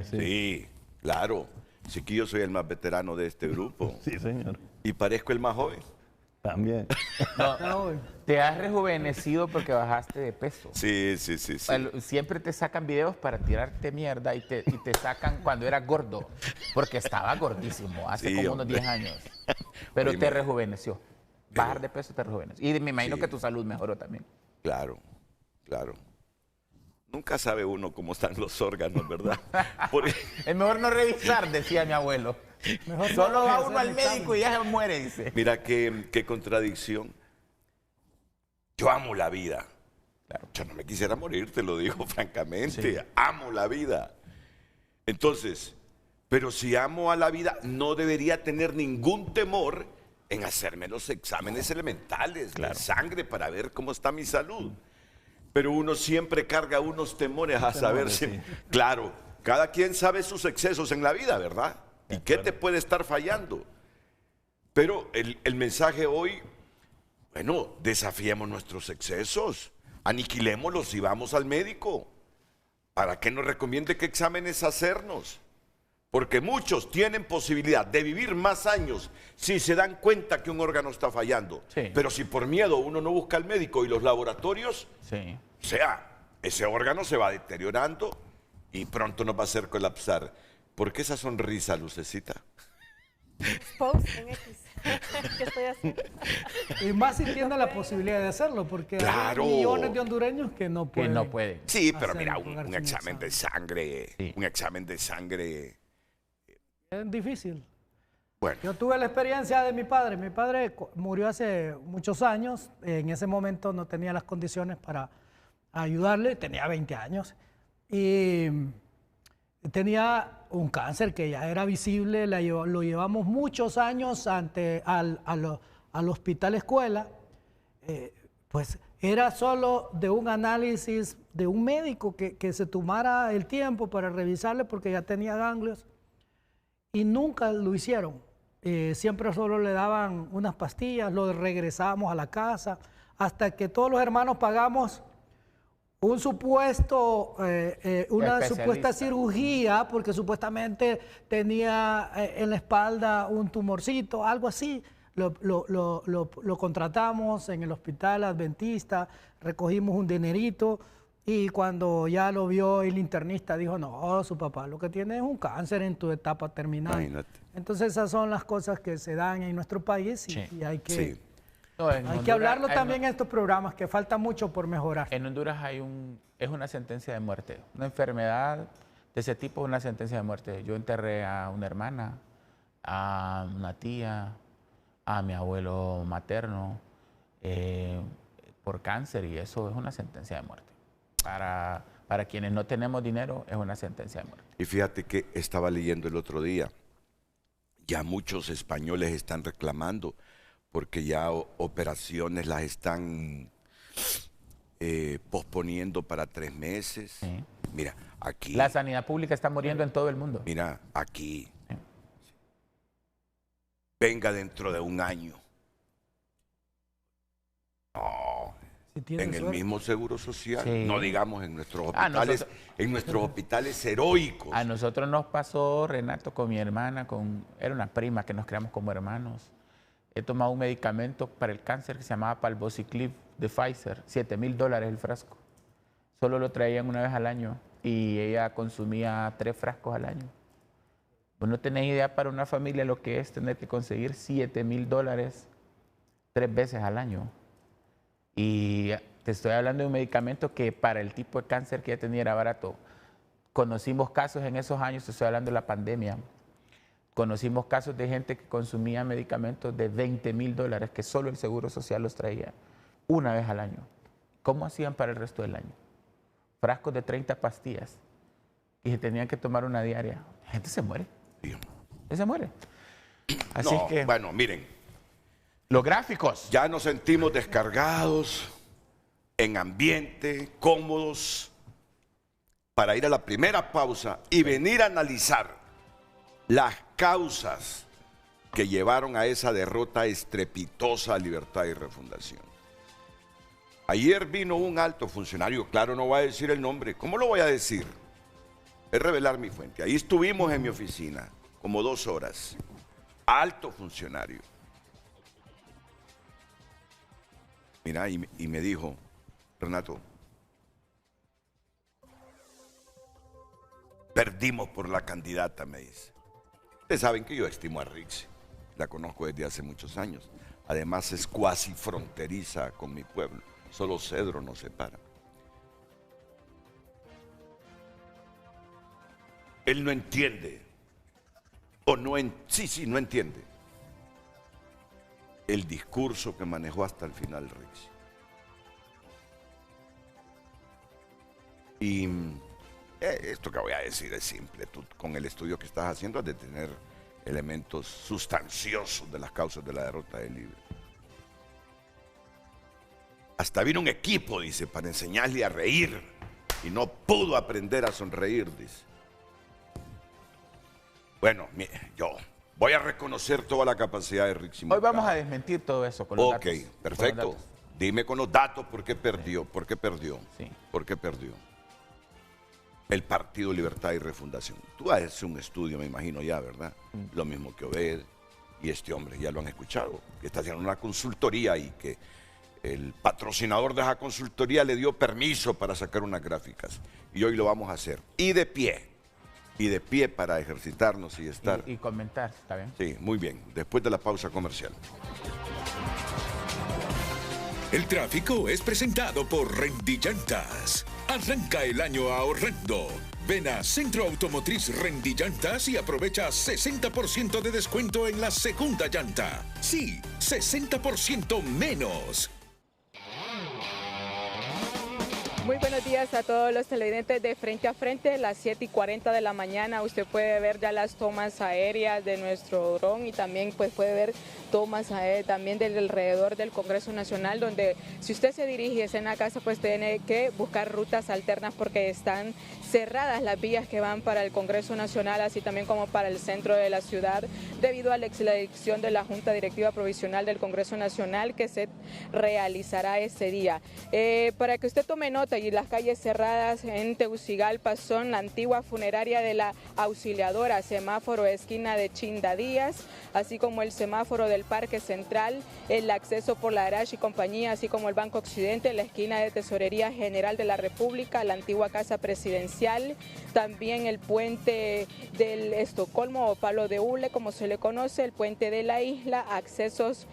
Sí, claro. Sí que yo soy el más veterano de este grupo. Sí, señor. ¿Y parezco el más joven? También. Te has rejuvenecido porque bajaste de peso. Sí. Siempre te sacan videos para tirarte mierda y te sacan cuando eras gordo, porque estaba gordísimo hace como unos 10 años. Pero te rejuveneció. Bajar de peso te rejuveneció. Y me imagino que tu salud mejoró también. Claro. Nunca sabe uno cómo están los órganos, ¿verdad? Es mejor no revisar, decía mi abuelo. Solo va uno al médico y ya se muere, dice. Mira qué contradicción. Yo amo la vida. Claro. Yo no me quisiera morir, te lo digo francamente. Sí. Amo la vida. Entonces, pero si amo a la vida, no debería tener ningún temor en hacerme los exámenes elementales de sangre para ver cómo está mi salud. Pero uno siempre carga unos temores a saber si... Claro, cada quien sabe sus excesos en la vida, ¿verdad? ¿Y qué te puede estar fallando? Pero el mensaje hoy, bueno, desafiemos nuestros excesos, aniquilémoslos y vamos al médico para que nos recomiende qué exámenes hacernos. Porque muchos tienen posibilidad de vivir más años si se dan cuenta que un órgano está fallando. Sí. Pero si por miedo uno no busca al médico y los laboratorios, sí, o sea, ese órgano se va deteriorando y pronto nos va a hacer colapsar. ¿Por qué esa sonrisa, Lucecita? Post en X. ¿Qué estoy haciendo? Y más si tiene la posibilidad de hacerlo, porque hay millones de hondureños que no pueden. Sí, pero mira, un examen de sangre, un examen de sangre... Es difícil. Bueno. Yo tuve la experiencia de mi padre. Mi padre murió hace muchos años. En ese momento no tenía las condiciones para ayudarle. Tenía 20 años. Y tenía un cáncer que ya era visible. Lo llevamos muchos años al hospital escuela. Pues era solo de un análisis de un médico que se tomara el tiempo para revisarle porque ya tenía ganglios. Y nunca lo hicieron. Siempre solo le daban unas pastillas, lo regresábamos a la casa, hasta que todos los hermanos pagamos una supuesta cirugía, porque supuestamente tenía en la espalda un tumorcito, algo así. Lo contratamos en el hospital adventista, recogimos un dinerito. Y cuando ya lo vio el internista, dijo, no, su papá lo que tiene es un cáncer en tu etapa terminal. Imagínate. Entonces esas son las cosas que se dan en nuestro país y hay que, hay que hablarlo también en estos programas, que falta mucho por mejorar. En Honduras es una sentencia de muerte. Una enfermedad de ese tipo es una sentencia de muerte. Yo enterré a una hermana, a una tía, a mi abuelo materno por cáncer, y eso es una sentencia de muerte. Para quienes no tenemos dinero, es una sentencia de muerte. Y fíjate que estaba leyendo el otro día, ya muchos españoles están reclamando porque ya operaciones las están posponiendo para 3 meses. Sí. Mira, aquí... La sanidad pública está muriendo en todo el mundo. Mira, aquí... Sí. Venga dentro de un año. No... En el mismo Seguro Social, sí. No digamos en nuestros hospitales heroicos. A nosotros nos pasó, Renato, con mi hermana, era una prima que nos creamos como hermanos. He tomado un medicamento para el cáncer que se llamaba Palbociclib de Pfizer, $7,000 el frasco. Solo lo traían una vez al año y ella consumía 3 frascos al año. Vos no tenés idea para una familia lo que es tener que conseguir $7,000 3 veces al año. Y te estoy hablando de un medicamento que para el tipo de cáncer que ella tenía era barato. Conocimos casos en esos años, te estoy hablando de la pandemia, conocimos casos de gente que consumía medicamentos de $20,000 que solo el Seguro Social los traía una vez al año. ¿Cómo hacían para el resto del año? Frascos de 30 pastillas y se tenían que tomar una diaria. La gente se muere. Se muere. Así que... Bueno, miren. Los gráficos. Ya nos sentimos descargados, en ambiente, cómodos, para ir a la primera pausa y venir a analizar las causas que llevaron a esa derrota estrepitosa a Libertad y Refundación. Ayer vino un alto funcionario, claro, no voy a decir el nombre. ¿Cómo lo voy a decir? Es revelar mi fuente. Ahí estuvimos en mi oficina, como 2 horas. Alto funcionario. Mira, y me dijo, Renato, perdimos por la candidata, me dice. Ustedes saben que yo estimo a Rixi, la conozco desde hace muchos años. Además es cuasi fronteriza con mi pueblo, solo Cedro nos separa. Él no entiende, no entiende el discurso que manejó hasta el final Rixi. Y esto que voy a decir es simple. Tú, con el estudio que estás haciendo, has de tener elementos sustanciosos de las causas de la derrota de Libre. Hasta vino un equipo, dice, para enseñarle a reír y no pudo aprender a sonreír, dice. Bueno, yo voy a reconocer toda la capacidad de Rick Simón. Hoy vamos a desmentir todo eso con los datos. Ok, perfecto. Dime con los datos por qué perdió. Sí. ¿Por qué perdió? Sí. ¿Por qué perdió? El Partido Libertad y Refundación. Tú haces un estudio, me imagino ya, ¿verdad? Lo mismo que Obed y este hombre, ya lo han escuchado, que está haciendo una consultoría y que el patrocinador de esa consultoría le dio permiso para sacar unas gráficas. Y hoy lo vamos a hacer. Y de pie para ejercitarnos y estar. Y comentar, ¿está bien? Sí, muy bien. Después de la pausa comercial. El tráfico es presentado por Rendillantas. Arranca el año ahorrando. Ven a Centro Automotriz Rendillantas y aprovecha 60% de descuento en la segunda llanta. Sí, 60% menos. Muy buenos días a todos los televidentes de Frente a Frente, las 7:40 de la mañana. Usted puede ver ya las tomas aéreas de nuestro dron y también pues puede ver tomas también del alrededor del Congreso Nacional, donde si usted se dirige en la casa pues tiene que buscar rutas alternas porque están cerradas las vías que van para el Congreso Nacional, así también como para el centro de la ciudad, debido a la elección de la Junta Directiva Provisional del Congreso Nacional que se realizará ese día. Para que usted tome nota, y las calles cerradas en Tegucigalpa son la antigua funeraria de la Auxiliadora, semáforo esquina de Chinda Díaz, así como el semáforo del Parque Central, el acceso por la Arash y compañía, así como el Banco Occidente, la esquina de Tesorería General de la República, la antigua Casa Presidencial, también el puente del Estocolmo o Palo de Hule, como se le conoce, el puente de la isla, accesos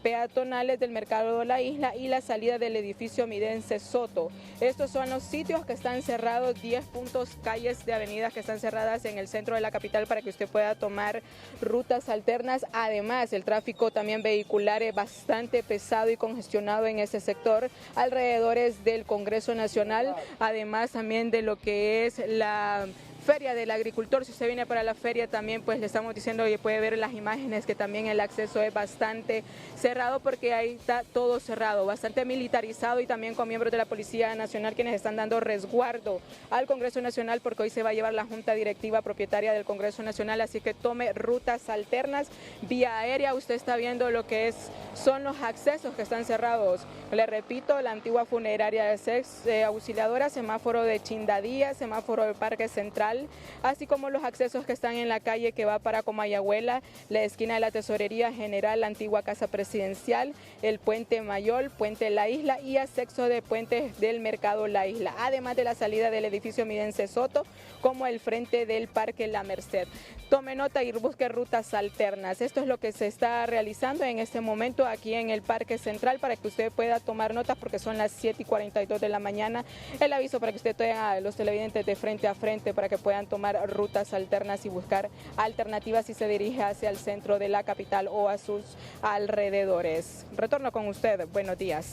peatonales del mercado de la isla y la salida del edificio Midense Soto. Estos son los sitios que están cerrados, 10 puntos, calles de avenidas que están cerradas en el centro de la capital para que usted pueda tomar rutas alternas. Además, el tráfico también vehicular es bastante pesado y congestionado en ese sector, alrededores del Congreso Nacional, además también de lo que es la Feria del Agricultor. Si usted viene para la feria también pues le estamos diciendo que puede ver las imágenes que también el acceso es bastante cerrado porque ahí está todo cerrado, bastante militarizado y también con miembros de la Policía Nacional quienes están dando resguardo al Congreso Nacional porque hoy se va a llevar la Junta Directiva Propietaria del Congreso Nacional, así que tome rutas alternas vía aérea. Usted está viendo lo que son los accesos que están cerrados. Le repito, la antigua funeraria de Auxiliadora, semáforo de Chindadía, semáforo del Parque Central, así como los accesos que están en la calle que va para Comayagüela, la esquina de la Tesorería General, la antigua Casa Presidencial, el Puente Mayol, Puente La Isla y acceso de puentes del Mercado La Isla, además de la salida del edificio Midense Soto, como el frente del Parque La Merced. Tome nota y busque rutas alternas. Esto es lo que se está realizando en este momento aquí en el Parque Central para que usted pueda tomar notas porque son las 7:42 de la mañana. El aviso para que usted tenga los televidentes de Frente a Frente para que puedan tomar rutas alternas y buscar alternativas si se dirige hacia el centro de la capital o a sus alrededores. Retorno con usted. Buenos días.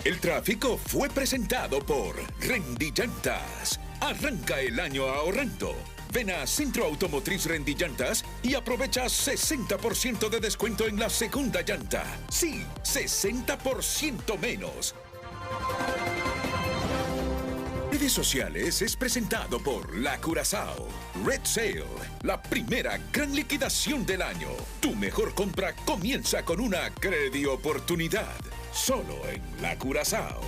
El tráfico fue presentado por Rendillantas. Arranca el año ahorrando. Ven a Centro Automotriz Rendillantas y aprovecha 60% de descuento en la segunda llanta. Sí, 60% menos. Redes sociales es presentado por La Curazao. Red Sale, la primera gran liquidación del año. Tu mejor compra comienza con una Credi Oportunidad. Solo en La Curazao.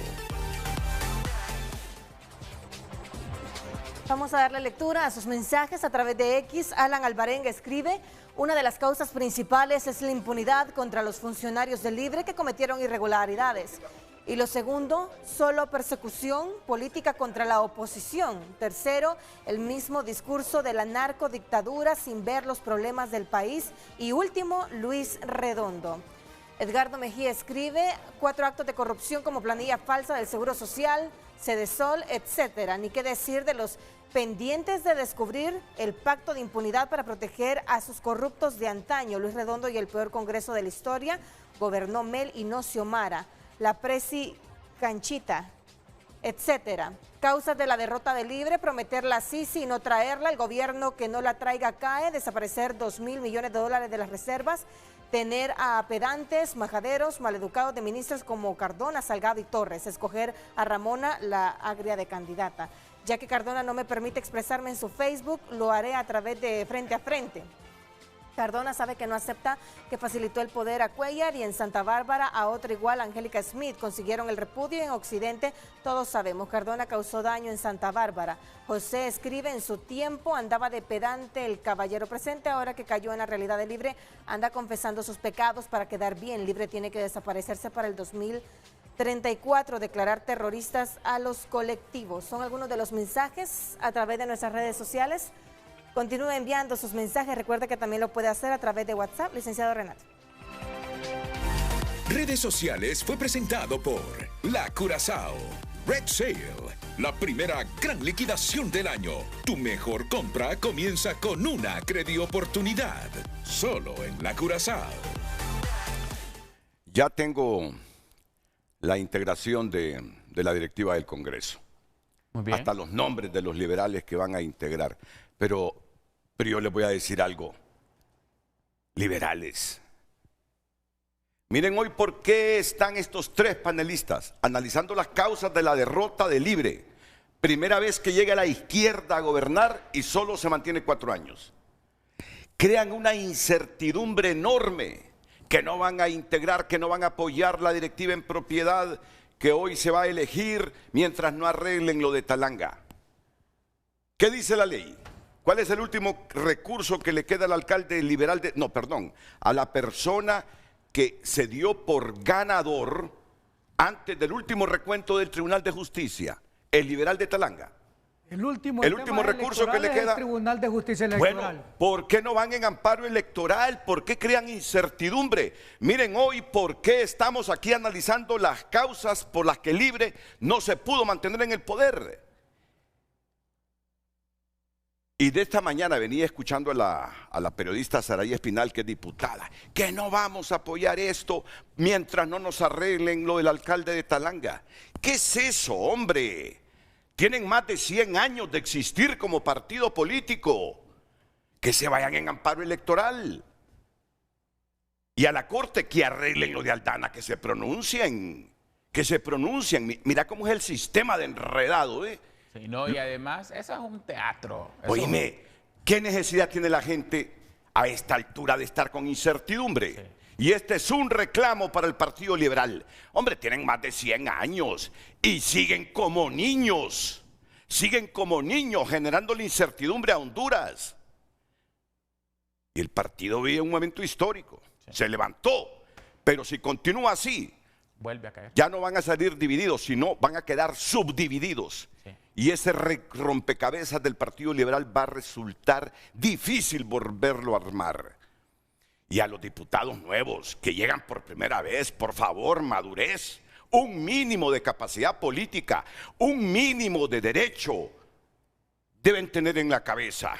Vamos a darle lectura a sus mensajes a través de X. Alan Alvarenga escribe: una de las causas principales es la impunidad contra los funcionarios del Libre que cometieron irregularidades. Y lo segundo, solo persecución política contra la oposición. Tercero, el mismo discurso de la narcodictadura sin ver los problemas del país. Y último, Luis Redondo. Edgardo Mejía escribe: 4 actos de corrupción como planilla falsa del Seguro Social, Cedesol, etcétera. Ni qué decir de los pendientes de descubrir el pacto de impunidad para proteger a sus corruptos de antaño. Luis Redondo y el peor Congreso de la historia. Gobernó Mel y no Xiomara. La Presi Canchita, etcétera. Causas de la derrota de Libre: prometer la Sisi y no traerla, el gobierno que no la traiga cae, desaparecer 2.000 millones de dólares de las reservas, tener a pedantes, majaderos, maleducados de ministros como Cardona, Salgado y Torres, escoger a Ramona, la agria de candidata. Ya que Cardona no me permite expresarme en su Facebook, lo haré a través de Frente a Frente. Cardona sabe que no acepta que facilitó el poder a Cuellar y en Santa Bárbara a otra igual, Angélica Smith, consiguieron el repudio. En Occidente todos sabemos, Cardona causó daño en Santa Bárbara. José escribe, en su tiempo andaba de pedante el caballero presente, ahora que cayó en la realidad de Libre, anda confesando sus pecados para quedar bien. Libre tiene que desaparecerse para el 2034, declarar terroristas a los colectivos. Son algunos de los mensajes a través de nuestras redes sociales. Continúe enviando sus mensajes. Recuerde que también lo puede hacer a través de WhatsApp, licenciado Renato. Redes sociales fue presentado por La Curazao. Red Sale, la primera gran liquidación del año. Tu mejor compra comienza con una credioportunidad. Solo en La Curazao. Ya tengo la integración de la directiva del Congreso. Muy bien. Hasta los nombres de los liberales que van a integrar. Pero yo les voy a decir algo. Liberales. Miren hoy por qué están estos tres panelistas analizando las causas de la derrota de Libre. Primera vez que llega la izquierda a gobernar y solo se mantiene 4 años. Crean una incertidumbre enorme que no van a integrar, que no van a apoyar la directiva en propiedad que hoy se va a elegir mientras no arreglen lo de Talanga. ¿Qué dice la ley? ¿Cuál es el último recurso que le queda al alcalde liberal a la persona que se dio por ganador antes del último recuento del Tribunal de Justicia, el liberal de Talanga? El último recurso que le queda es el Tribunal de Justicia Electoral. Bueno, ¿por qué no van en amparo electoral? ¿Por qué crean incertidumbre? Miren hoy por qué estamos aquí analizando las causas por las que Libre no se pudo mantener en el poder. Y de esta mañana venía escuchando a la periodista Saraí Espinal, que es diputada, que no vamos a apoyar esto mientras no nos arreglen lo del alcalde de Talanga. ¿Qué es eso, hombre? Tienen más de 100 años de existir como partido político. Que se vayan en amparo electoral. Y a la corte que arreglen lo de Aldana, que se pronuncien. Que se pronuncien. Mira cómo es el sistema de enredado, ¿eh? Sí, no, y además, eso es un teatro. Oíme, ¿qué necesidad tiene la gente a esta altura de estar con incertidumbre? Sí. Y este es un reclamo para el Partido Liberal. Hombre, tienen más de 100 años y siguen como niños. Siguen como niños generando la incertidumbre a Honduras. Y el partido vive un momento histórico. Sí. Se levantó, pero si continúa así, vuelve a caer. Ya no van a salir divididos, sino van a quedar subdivididos. Sí. Y ese rompecabezas del Partido Liberal va a resultar difícil volverlo a armar. Y a los diputados nuevos que llegan por primera vez, por favor, madurez, un mínimo de capacidad política, un mínimo de derecho deben tener en la cabeza.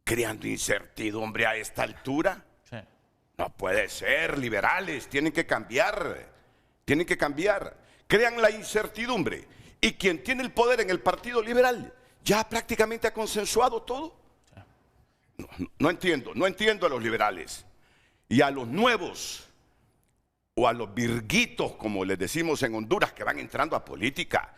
Creando incertidumbre a esta altura. Sí. No puede ser, liberales, tienen que cambiar. Tienen que cambiar. Crean la incertidumbre. Y quien tiene el poder en el Partido Liberal ya prácticamente ha consensuado todo. No entiendo a los liberales. Y a los nuevos, o a los virguitos, como les decimos en Honduras, que van entrando a política.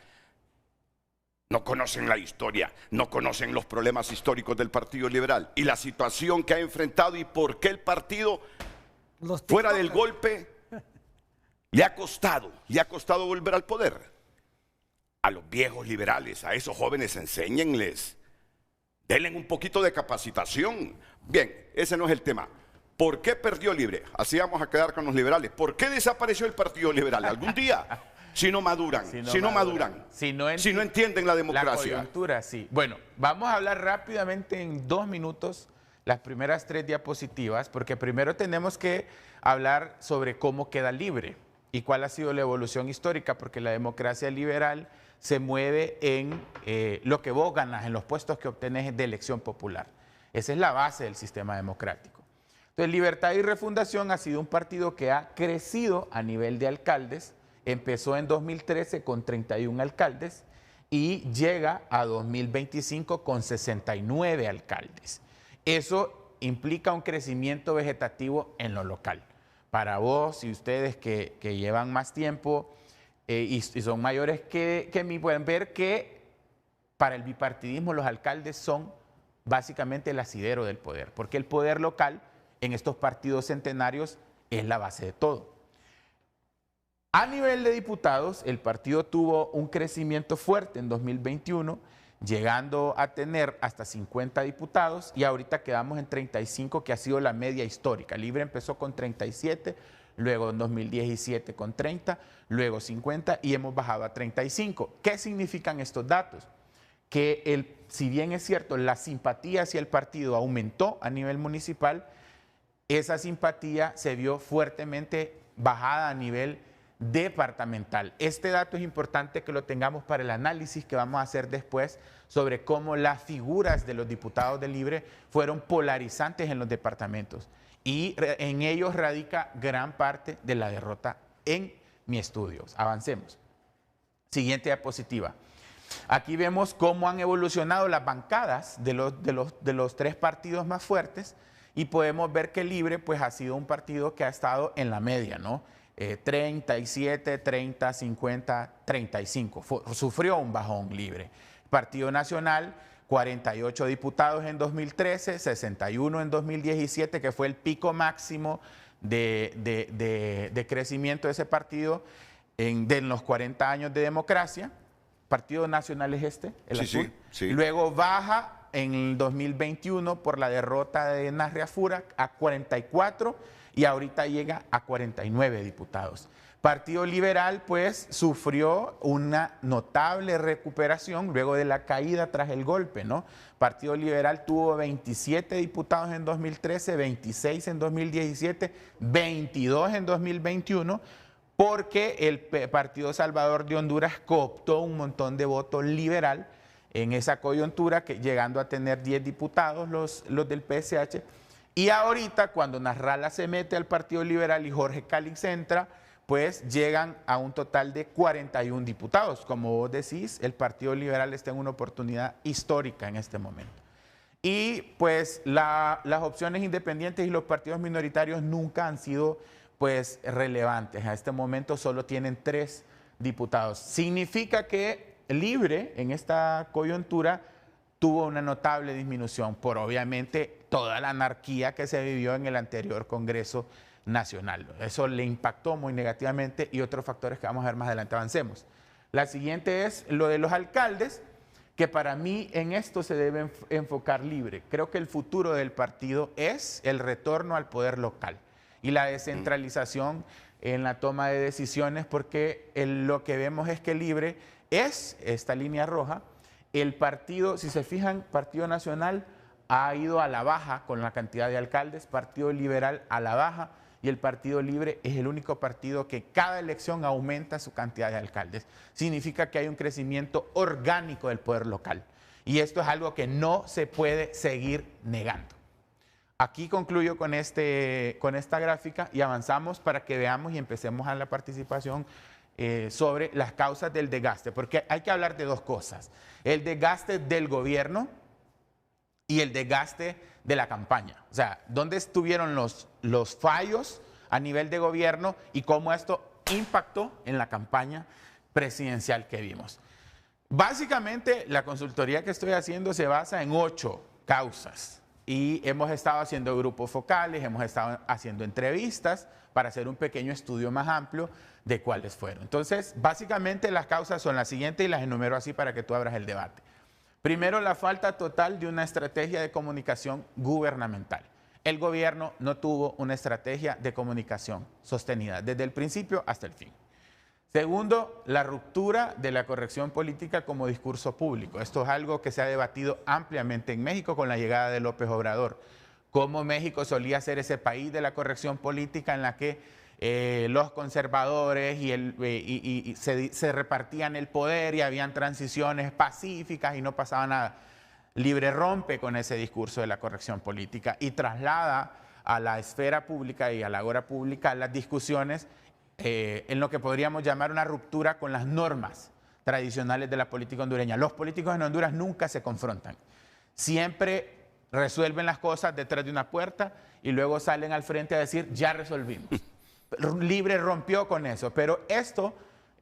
No conocen la historia, no conocen los problemas históricos del Partido Liberal y la situación que ha enfrentado y por qué el partido, fuera del golpe, le ha costado volver al poder. A los viejos liberales, a esos jóvenes, enséñenles. Denle un poquito de capacitación. Bien, ese no es el tema. ¿Por qué perdió Libre? Así vamos a quedar con los liberales. ¿Por qué desapareció el Partido Liberal? Algún día, si no maduran, si no entienden la democracia. La coyuntura, sí. Bueno, vamos a hablar rápidamente en 2 minutos las primeras 3 diapositivas, porque primero tenemos que hablar sobre cómo queda Libre y cuál ha sido la evolución histórica, porque la democracia liberal se mueve en lo que vos ganas, en los puestos que obtenés de elección popular. Esa es la base del sistema democrático. Entonces, Libertad y Refundación ha sido un partido que ha crecido a nivel de alcaldes. Empezó en 2013 con 31 alcaldes y llega a 2025 con 69 alcaldes. Eso implica un crecimiento vegetativo en lo local. Para vos y ustedes que llevan más tiempo y son mayores que mí, pueden ver que para el bipartidismo los alcaldes son básicamente el asidero del poder, porque el poder local en estos partidos centenarios es la base de todo. A nivel de diputados, el partido tuvo un crecimiento fuerte en 2021, llegando a tener hasta 50 diputados y ahorita quedamos en 35, que ha sido la media histórica. Libre empezó con 37, luego en 2017 con 30, luego 50 y hemos bajado a 35. ¿Qué significan estos datos? Que si bien es cierto, la simpatía hacia el partido aumentó a nivel municipal, esa simpatía se vio fuertemente bajada a nivel departamental. Este dato es importante que lo tengamos para el análisis que vamos a hacer después sobre cómo las figuras de los diputados de Libre fueron polarizantes en los departamentos y en ellos radica gran parte de la derrota en mi estudio. Avancemos. Siguiente diapositiva. Aquí vemos cómo han evolucionado las bancadas de los tres partidos más fuertes y podemos ver que Libre pues ha sido un partido que ha estado en la media, ¿no? 37, 30, 50, 35. Sufrió un bajón Libre. Partido Nacional, 48 diputados en 2013, 61 en 2017, que fue el pico máximo de crecimiento de ese partido en los 40 años de democracia. Partido Nacional es el azul. Sí. Luego baja en el 2021 por la derrota de Nasria Fura a 44 y ahorita llega a 49 diputados. Partido Liberal pues sufrió una notable recuperación luego de la caída tras el golpe, ¿no? Partido Liberal tuvo 27 diputados en 2013, 26 en 2017, 22 en 2021, porque el Partido Salvador de Honduras cooptó un montón de votos liberal en esa coyuntura, llegando a tener 10 diputados los del PSH. Y ahorita, cuando Nasralla se mete al Partido Liberal y Jorge Calix entra, pues llegan a un total de 41 diputados. Como vos decís, el Partido Liberal está en una oportunidad histórica en este momento. Y pues las opciones independientes y los partidos minoritarios nunca han sido pues relevantes. A este momento solo tienen 3 diputados. Significa que Libre en esta coyuntura tuvo una notable disminución por obviamente toda la anarquía que se vivió en el anterior Congreso Nacional. Eso le impactó muy negativamente y otros factores que vamos a ver más adelante. Avancemos. La siguiente es lo de los alcaldes, que para mí en esto se debe enfocar Libre. Creo que el futuro del partido es el retorno al poder local y la descentralización en la toma de decisiones, porque lo que vemos es que Libre es esta línea roja. El partido, si se fijan, Partido Nacional ha ido a la baja con la cantidad de alcaldes, Partido Liberal a la baja y el Partido Libre es el único partido que cada elección aumenta su cantidad de alcaldes. Significa que hay un crecimiento orgánico del poder local y esto es algo que no se puede seguir negando. Aquí concluyo con esta gráfica y avanzamos para que veamos y empecemos a la participación sobre las causas del desgaste, porque hay que hablar de dos cosas: el desgaste del gobierno y el desgaste de la campaña. O sea, ¿dónde estuvieron los fallos a nivel de gobierno y cómo esto impactó en la campaña presidencial que vimos? Básicamente, la consultoría que estoy haciendo se basa en 8 causas y hemos estado haciendo grupos focales, hemos estado haciendo entrevistas para hacer un pequeño estudio más amplio de cuáles fueron. Entonces, básicamente las causas son las siguientes y las enumero así para que tú abras el debate. Primero, la falta total de una estrategia de comunicación gubernamental. El gobierno no tuvo una estrategia de comunicación sostenida desde el principio hasta el fin. Segundo, la ruptura de la corrección política como discurso público. Esto es algo que se ha debatido ampliamente en México con la llegada de López Obrador. Cómo México solía ser ese país de la corrección política en la que los conservadores se repartían el poder y habían transiciones pacíficas y no pasaba nada. Libre rompe con ese discurso de la corrección política y traslada a la esfera pública y a la agora pública las discusiones en lo que podríamos llamar una ruptura con las normas tradicionales de la política hondureña. Los políticos en Honduras nunca se confrontan. Siempre resuelven las cosas detrás de una puerta y luego salen al frente a decir, ya resolvimos. Libre rompió con eso, pero esto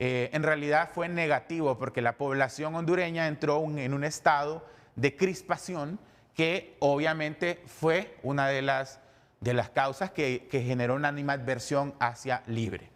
en realidad fue negativo porque la población hondureña entró en un estado de crispación que obviamente fue una de las causas que generó una animadversión hacia Libre.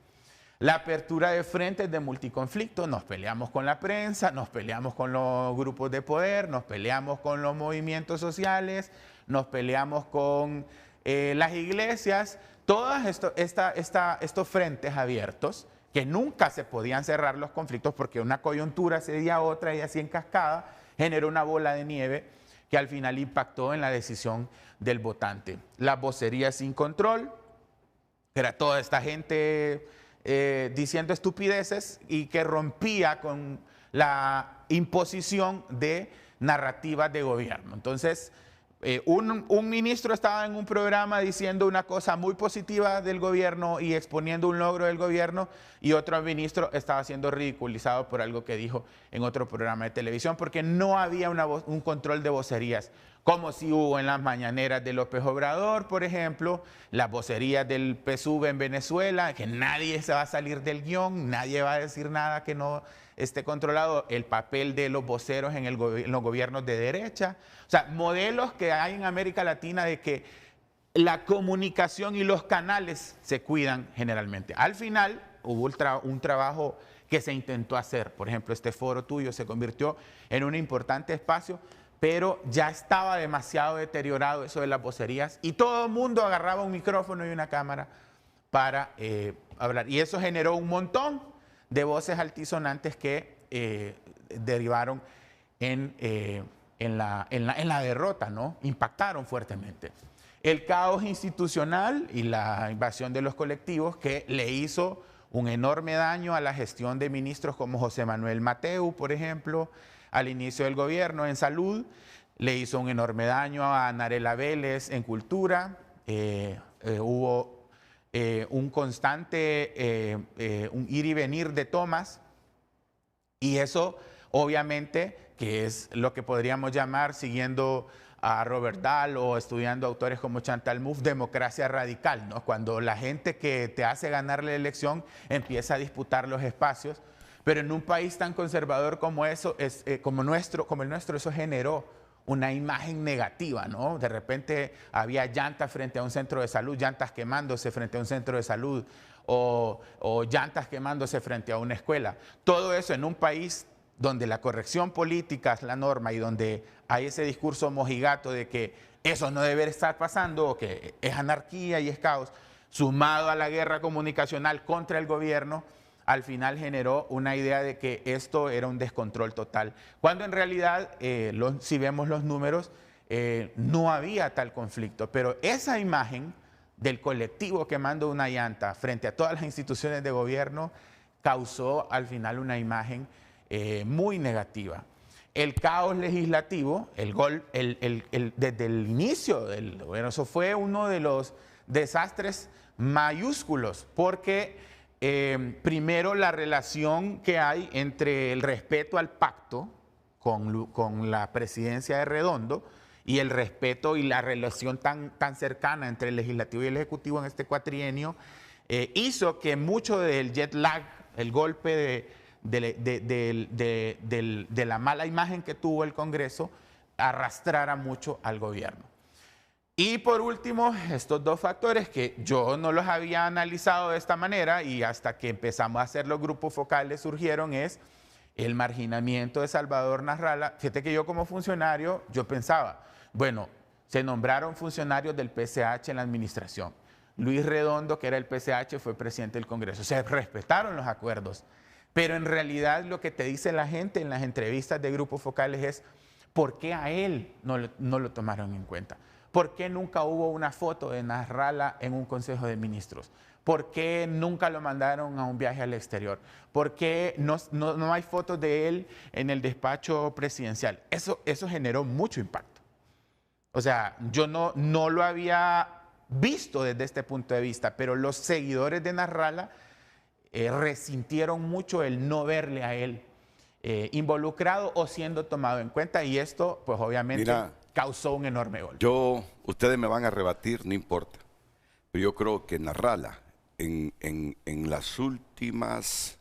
La apertura de frentes de multiconflicto, nos peleamos con la prensa, nos peleamos con los grupos de poder, nos peleamos con los movimientos sociales, nos peleamos con las iglesias, todos estos frentes abiertos que nunca se podían cerrar los conflictos porque una coyuntura cedía a otra y así en cascada generó una bola de nieve que al final impactó en la decisión del votante. Las vocerías sin control, era toda esta gente diciendo estupideces y que rompía con la imposición de narrativas de gobierno. Entonces, un ministro estaba en un programa diciendo una cosa muy positiva del gobierno y exponiendo un logro del gobierno, y otro ministro estaba siendo ridiculizado por algo que dijo en otro programa de televisión, porque no había un control de vocerías, como si hubo en las mañaneras de López Obrador, por ejemplo, las vocerías del PSUV en Venezuela, que nadie se va a salir del guión, nadie va a decir nada que no esté controlado, el papel de los voceros en los gobiernos de derecha. O sea, modelos que hay en América Latina de que la comunicación y los canales se cuidan generalmente. Al final hubo un trabajo que se intentó hacer. Por ejemplo, este foro tuyo se convirtió en un importante espacio, pero ya estaba demasiado deteriorado eso de las vocerías y todo el mundo agarraba un micrófono y una cámara para hablar. Y eso generó un montón de voces altisonantes que derivaron en la derrota, ¿no? Impactaron fuertemente. El caos institucional y la invasión de los colectivos que le hizo un enorme daño a la gestión de ministros como José Manuel Mateu, por ejemplo, al inicio del gobierno en salud, le hizo un enorme daño a Narela Vélez en cultura, hubo un constante un ir y venir de tomas, y eso obviamente que es lo que podríamos llamar, siguiendo a Robert Dahl o estudiando autores como Chantal Mouffe, democracia radical, ¿no? Cuando la gente que te hace ganar la elección empieza a disputar los espacios, pero en un país tan conservador como el nuestro, eso generó una imagen negativa, ¿no? De repente había llantas frente a un centro de salud, llantas quemándose frente a un centro de salud o llantas quemándose frente a una escuela. Todo eso en un país donde la corrección política es la norma y donde hay ese discurso mojigato de que eso no debe estar pasando o que es anarquía y es caos, sumado a la guerra comunicacional contra el gobierno, al final generó una idea de que esto era un descontrol total. Cuando en realidad, si vemos los números, no había tal conflicto, pero esa imagen del colectivo quemando una llanta frente a todas las instituciones de gobierno causó al final una imagen muy negativa. El caos legislativo, desde el inicio del gobierno, eso fue uno de los desastres mayúsculos, porque primero la relación que hay entre el respeto al pacto con la presidencia de Redondo y el respeto y la relación tan cercana entre el legislativo y el ejecutivo en este cuatrienio hizo que mucho del jet lag, el golpe de la mala imagen que tuvo el Congreso, arrastrara mucho al gobierno. Y por último, estos dos factores que yo no los había analizado de esta manera y hasta que empezamos a hacer los grupos focales surgieron, es el marginamiento de Salvador Nasralla. Fíjate que yo como funcionario, yo pensaba, bueno, se nombraron funcionarios del PCH en la administración. Luis Redondo, que era el PCH, fue presidente del Congreso. Se respetaron los acuerdos. Pero en realidad lo que te dice la gente en las entrevistas de grupos focales es ¿por qué a él no lo tomaron en cuenta? ¿Por qué nunca hubo una foto de Nasralla en un consejo de ministros? ¿Por qué nunca lo mandaron a un viaje al exterior? ¿Por qué no hay fotos de él en el despacho presidencial? Eso generó mucho impacto. O sea, yo no lo había visto desde este punto de vista, pero los seguidores de Nasralla resintieron mucho el no verle a él involucrado o siendo tomado en cuenta, y esto pues obviamente causó un enorme golpe. Ustedes me van a rebatir, no importa, pero yo creo que Nasralla en las últimas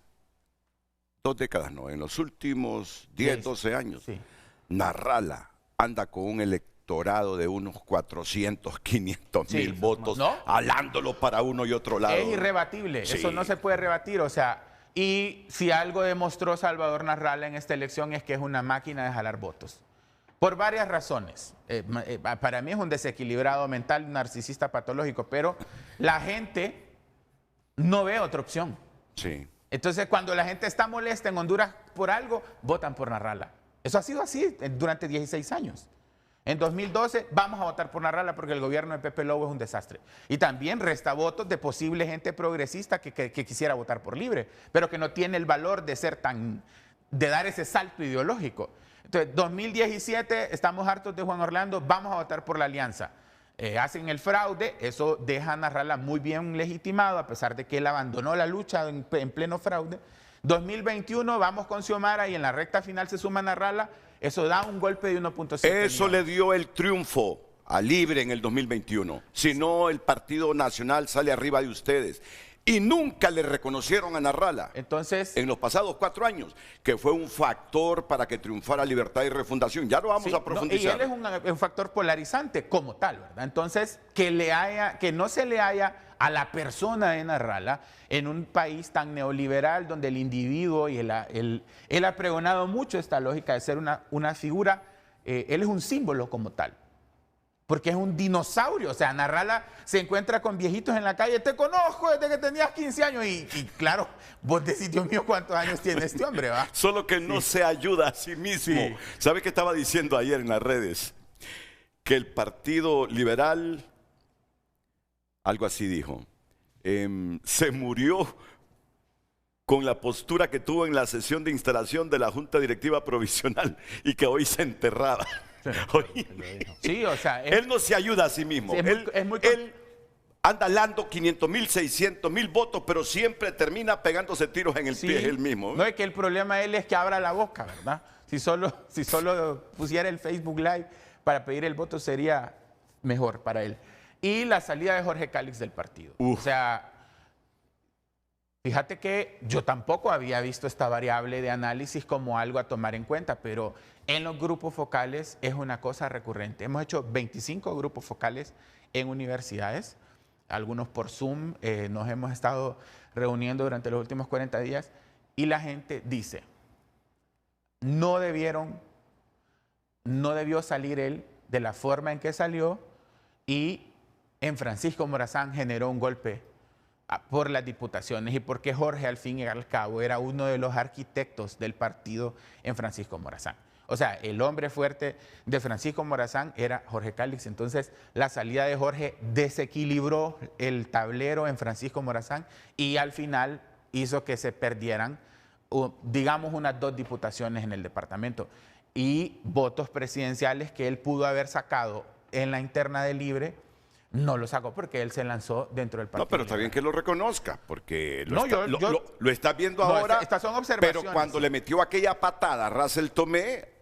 2 décadas no, en los últimos 10, 12 años, sí. Narrala anda con un electorado de unos 400, 500 mil votos, ¿no? alándolo para uno y otro lado. Es irrebatible, Sí. eso no se puede rebatir, o sea, y si algo demostró Salvador Narrala en esta elección es que es una máquina de jalar votos. Por varias razones. Para mí es un desequilibrado mental, un narcisista patológico, pero la gente no ve otra opción. Sí. Entonces, cuando la gente está molesta en Honduras por algo, votan por Narrala. Eso ha sido así durante 16 años. En 2012 vamos a votar por Narrala porque el gobierno de Pepe Lobo es un desastre. Y también resta votos de posible gente progresista que quisiera votar por Libre, pero que no tiene el valor de ser de dar ese salto ideológico. Entonces, 2017, estamos hartos de Juan Orlando, vamos a votar por la alianza. Hacen el fraude, eso deja a Narrala muy bien legitimado, a pesar de que él abandonó la lucha en pleno fraude. 2021, vamos con Xiomara y en la recta final se suma Narrala, eso da un golpe de 1.7 Eso le dio el triunfo a Libre en el 2021. Si no, el Partido Nacional sale arriba de ustedes. Y nunca le reconocieron a Narrala. Entonces, en los pasados 4 años, que fue un factor para que triunfara Libertad y Refundación. Ya lo vamos a profundizar. Y él es un factor polarizante como tal, ¿verdad? Entonces, que no se le haya a la persona de Narrala en un país tan neoliberal donde el individuo, y él ha pregonado mucho esta lógica de ser una figura, él es un símbolo como tal. Porque es un dinosaurio, o sea, Narrala se encuentra con viejitos en la calle, te conozco desde que tenías 15 años y claro, vos decís, Dios mío, ¿cuántos años tiene este hombre? ¿Va? Solo que no se ayuda a sí mismo. Sí. ¿Sabe qué estaba diciendo ayer en las redes? Que el Partido Liberal, algo así dijo, se murió con la postura que tuvo en la sesión de instalación de la Junta Directiva Provisional y que hoy se enterraba. Sí, o sea, él no se ayuda a sí mismo. Sí, él anda dando 500,000, 600,000 votos, pero siempre termina pegándose tiros en el pie él mismo. No, es que el problema de él es que abra la boca, ¿verdad? Si solo pusiera el Facebook Live para pedir el voto sería mejor para él. Y la salida de Jorge Cálix del partido. O sea, fíjate que yo tampoco había visto esta variable de análisis como algo a tomar en cuenta, pero en los grupos focales es una cosa recurrente. Hemos hecho 25 grupos focales en universidades, algunos por Zoom, nos hemos estado reuniendo durante los últimos 40 días y la gente dice, no debió salir él de la forma en que salió y en Francisco Morazán generó un golpe por las diputaciones y porque Jorge al fin y al cabo era uno de los arquitectos del partido en Francisco Morazán. O sea, el hombre fuerte de Francisco Morazán era Jorge Cálix. Entonces, la salida de Jorge desequilibró el tablero en Francisco Morazán y al final hizo que se perdieran, digamos, unas 2 diputaciones en el departamento y votos presidenciales que él pudo haber sacado en la interna de Libre. No lo sacó porque él se lanzó dentro del partido. No, pero está bien que lo reconozca, porque lo estás viendo no, ahora. Estas son observaciones. Pero cuando le metió aquella patada a Russell Tomé,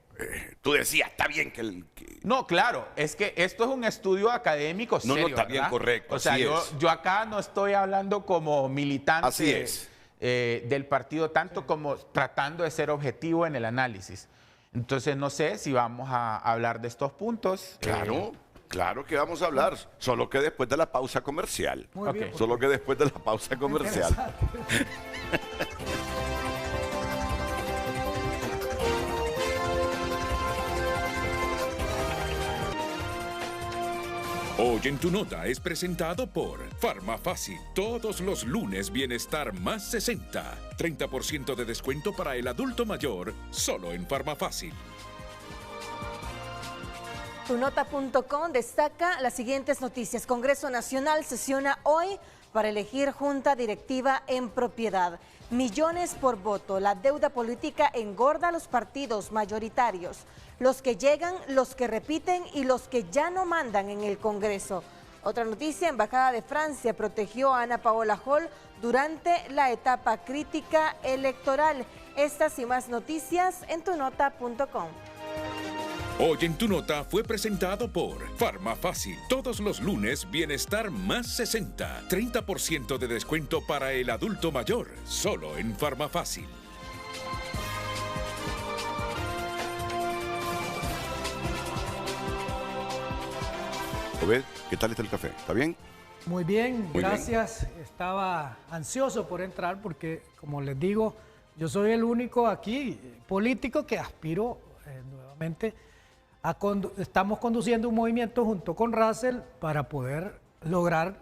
tú decías, está bien que... No, claro, es que esto es un estudio académico serio, No, está bien, ¿verdad? correcto. O sea, yo acá no estoy hablando como militante así es. Del partido, tanto como tratando de ser objetivo en el análisis. Entonces, no sé si vamos a hablar de estos puntos. Claro que vamos a hablar, solo que después de la pausa comercial. Muy bien, solo que después de la pausa comercial. Hoy en tu nota es presentado por Farmafácil. Todos los lunes Bienestar más 60. 30% de descuento para el adulto mayor, solo en Farmafácil. Tunota.com destaca las siguientes noticias. Congreso Nacional sesiona hoy para elegir junta directiva en propiedad. Millones por voto. La deuda política engorda a los partidos mayoritarios. Los que llegan, los que repiten y los que ya no mandan en el Congreso. Otra noticia, Embajada de Francia protegió a Ana Paola Hall durante la etapa crítica electoral. Estas y más noticias en tunota.com. Hoy en tu nota fue presentado por Farmafácil. Todos los lunes Bienestar más 60. 30% de descuento para el adulto mayor, solo en Farmafácil. Obed, ¿qué tal está el café? ¿Está bien? Muy bien, Muy gracias. Estaba ansioso por entrar porque, como les digo, yo soy el único aquí político que aspiro nuevamente estamos conduciendo un movimiento junto con Russell para poder lograr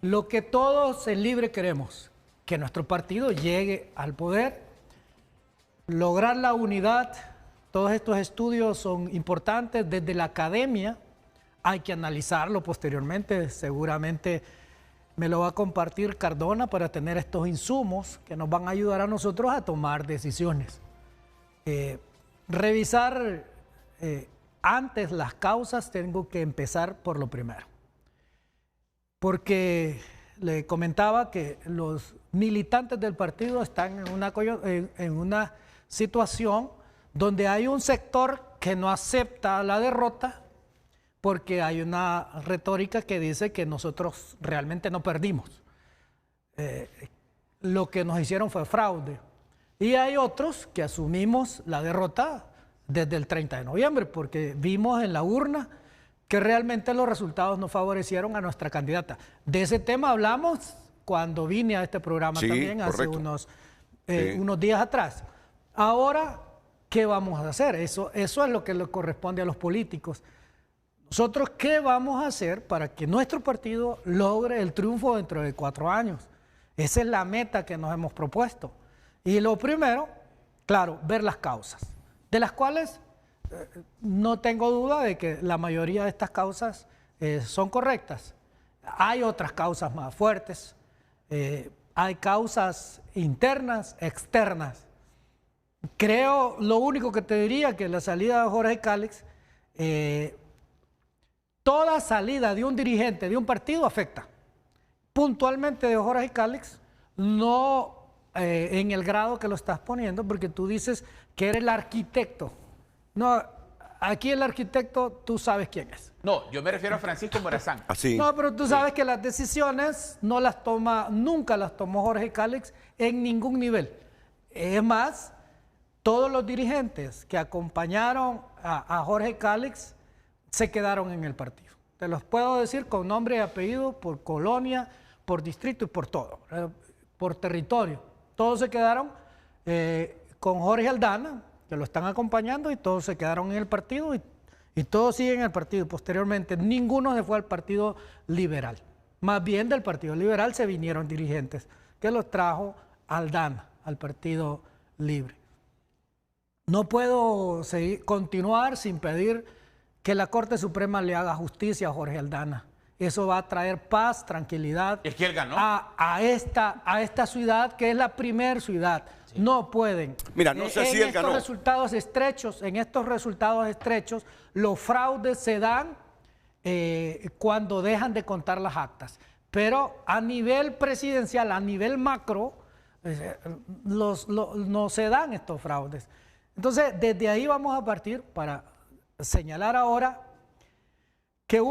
lo que todos en Libre queremos, que nuestro partido llegue al poder, lograr la unidad. Todos estos estudios son importantes desde la academia, hay que analizarlo posteriormente, seguramente me lo va a compartir Cardona para tener estos insumos que nos van a ayudar a nosotros a tomar decisiones. Revisar antes las causas, tengo que empezar por lo primero. Porque le comentaba que los militantes del partido están en una situación donde hay un sector que no acepta la derrota porque hay una retórica que dice que nosotros realmente no perdimos. Lo que nos hicieron fue fraude. Y hay otros que asumimos la derrota desde el 30 de noviembre, porque vimos en la urna que realmente los resultados no favorecieron a nuestra candidata. De ese tema hablamos cuando vine a este programa también hace unos días atrás. Ahora, ¿qué vamos a hacer? Eso es lo que le corresponde a los políticos. Nosotros, ¿qué vamos a hacer para que nuestro partido logre el triunfo dentro de 4 años? Esa es la meta que nos hemos propuesto. Y lo primero, claro, ver las causas, de las cuales no tengo duda de que la mayoría de estas causas son correctas. Hay otras causas más fuertes, hay causas internas, externas. Creo, lo único que te diría, que la salida de Jorge Cálix, toda salida de un dirigente de un partido afecta. Puntualmente de Jorge Cálix, no en el grado que lo estás poniendo, porque tú dices que eres el arquitecto. No, aquí el arquitecto tú sabes quién es. No, yo me refiero a Francisco Morazán. Así. No, pero tú sabes que las decisiones no las toma, nunca las tomó Jorge Cálix en ningún nivel. Es más, todos los dirigentes que acompañaron a Jorge Cálix se quedaron en el partido. Te los puedo decir con nombre y apellido, por colonia, por distrito y por todo, por territorio. Todos se quedaron con Jorge Aldana, que lo están acompañando, y todos se quedaron en el partido y todos siguen en el partido. Posteriormente, ninguno se fue al Partido Liberal. Más bien del Partido Liberal se vinieron dirigentes que los trajo Aldana al Partido Libre. No puedo continuar sin pedir que la Corte Suprema le haga justicia a Jorge Aldana. Eso va a traer paz, tranquilidad. Es que él ganó. A esta ciudad, que es la primer ciudad. Sí. No pueden. Mira, no sé si él ganó. En estos resultados estrechos, los fraudes se dan cuando dejan de contar las actas. Pero a nivel presidencial, a nivel macro, no se dan estos fraudes. Entonces, desde ahí vamos a partir para señalar ahora que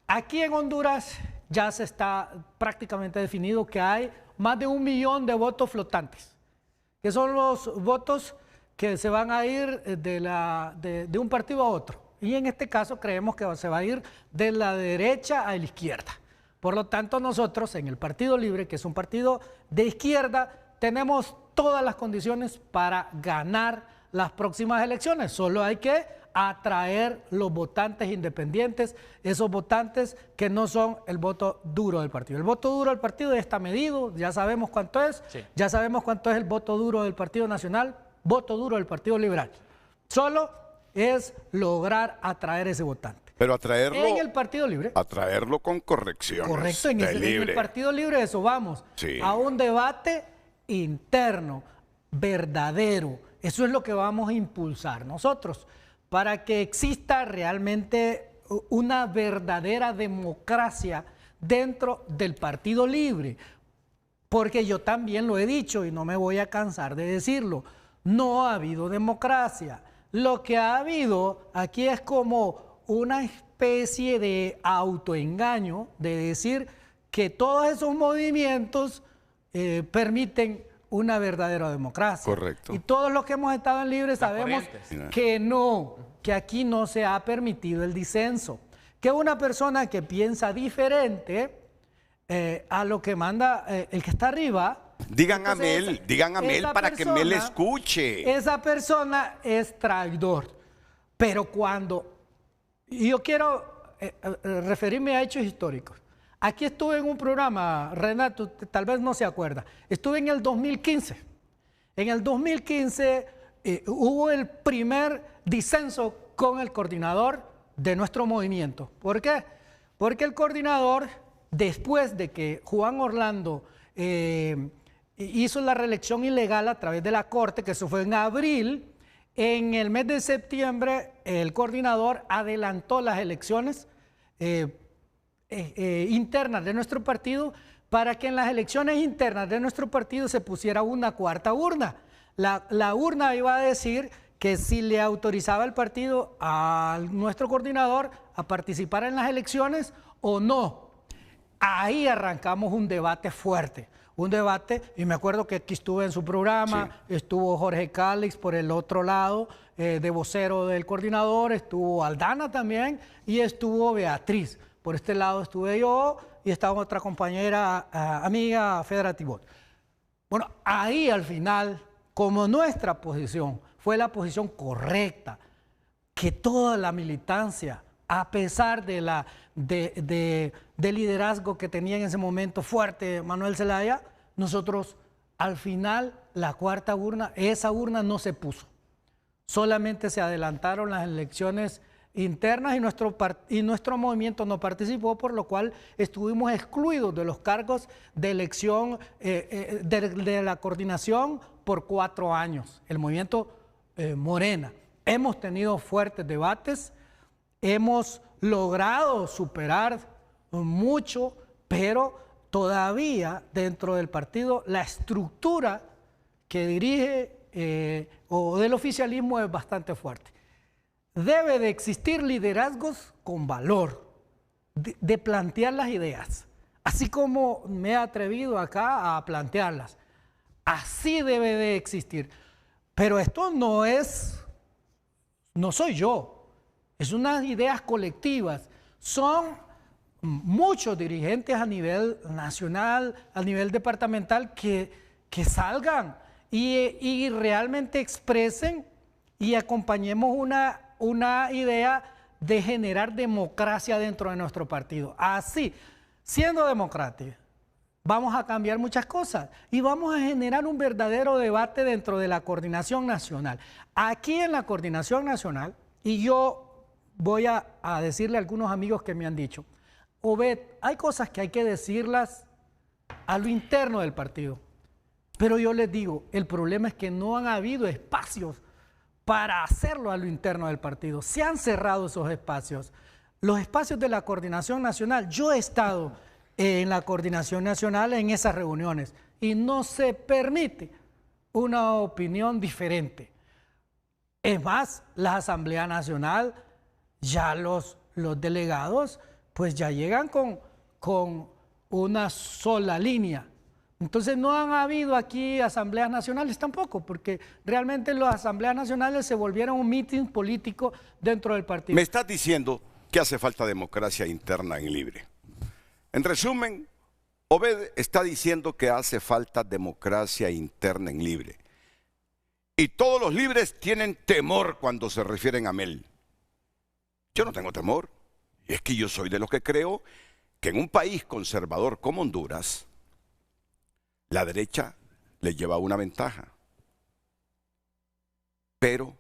aquí en Honduras ya se está prácticamente definido que hay más de 1 millón de votos flotantes, que son los votos que se van a ir de un partido a otro. Y en este caso creemos que se va a ir de la derecha a la izquierda. Por lo tanto, nosotros en el Partido Libre, que es un partido de izquierda, tenemos todas las condiciones para ganar las próximas elecciones. Solo hay que atraer los votantes independientes, esos votantes que no son el voto duro del partido. El voto duro del partido ya está medido, ya sabemos cuánto es, sí. Ya sabemos cuánto es el voto duro del Partido Nacional, voto duro del Partido Liberal. Solo es lograr atraer ese votante. Pero atraerlo en el Partido Libre. Atraerlo con correcciones. Correcto, en el Partido Libre eso vamos. Sí. A un debate interno, verdadero. Eso es lo que vamos a impulsar nosotros, para que exista realmente una verdadera democracia dentro del Partido Libre. Porque yo también lo he dicho y no me voy a cansar de decirlo, no ha habido democracia. Lo que ha habido aquí es como una especie de autoengaño, de decir que todos esos movimientos permiten una verdadera democracia. Correcto. Y todos los que hemos estado en Libre sabemos que no, que aquí no se ha permitido el disenso, que una persona que piensa diferente a lo que manda el que está arriba. Digan a Mel para que Mel escuche. Esa persona es traidor. Pero cuando... Y yo quiero referirme a hechos históricos. Aquí estuve en un programa, Renato, tal vez no se acuerda. Estuve en el 2015. En el 2015 hubo el primer disenso con el coordinador de nuestro movimiento. ¿Por qué? Porque el coordinador, después de que Juan Orlando hizo la reelección ilegal a través de la Corte, que eso fue en abril, en el mes de septiembre el coordinador adelantó las elecciones internas de nuestro partido para que en las elecciones internas de nuestro partido se pusiera una cuarta urna. La urna iba a decir que si le autorizaba el partido a nuestro coordinador a participar en las elecciones o no. Ahí arrancamos un debate fuerte, un debate, y me acuerdo que aquí estuve en su programa, sí. Estuvo Jorge Cálix por el otro lado, de vocero del coordinador, estuvo Aldana también, y estuvo Beatriz. Por este lado estuve yo, y estaba otra compañera, amiga, Fedra Tibot. Bueno, ahí al final, como nuestra posición fue la posición correcta, que toda la militancia, a pesar de del liderazgo que tenía en ese momento fuerte Manuel Zelaya, nosotros al final la cuarta urna, esa urna no se puso. Solamente se adelantaron las elecciones internas y nuestro movimiento no participó, por lo cual estuvimos excluidos de los cargos de elección de la coordinación por 4 años. El movimiento Morena. Hemos tenido fuertes debates, hemos logrado superar mucho, pero todavía dentro del partido la estructura que dirige o del oficialismo es bastante fuerte. Debe de existir liderazgos con valor, de plantear las ideas, así como me he atrevido acá a plantearlas. Así debe de existir. Pero esto no soy yo, es unas ideas colectivas. Son muchos dirigentes a nivel nacional, a nivel departamental, que salgan y realmente expresen y acompañemos una idea de generar democracia dentro de nuestro partido. Así, siendo democrática, vamos a cambiar muchas cosas y vamos a generar un verdadero debate dentro de la coordinación nacional. Aquí en la coordinación nacional, y yo voy a decirle a algunos amigos que me han dicho, Obed, hay cosas que hay que decirlas a lo interno del partido, pero yo les digo, el problema es que no han habido espacios para hacerlo a lo interno del partido. Se han cerrado esos espacios. Los espacios de la coordinación nacional, yo he estado en la coordinación nacional en esas reuniones y no se permite una opinión diferente. Es más, la Asamblea Nacional, ya los delegados, pues ya llegan con una sola línea. Entonces no han habido aquí asambleas nacionales tampoco, porque realmente las asambleas nacionales se volvieron un meeting político dentro del partido. Me estás diciendo que hace falta democracia interna en Libre. En resumen, Obed está diciendo que hace falta democracia interna en Libre. Y todos los libres tienen temor cuando se refieren a Mel. Yo no tengo temor. Y es que yo soy de los que creo que en un país conservador como Honduras, la derecha le lleva una ventaja. Pero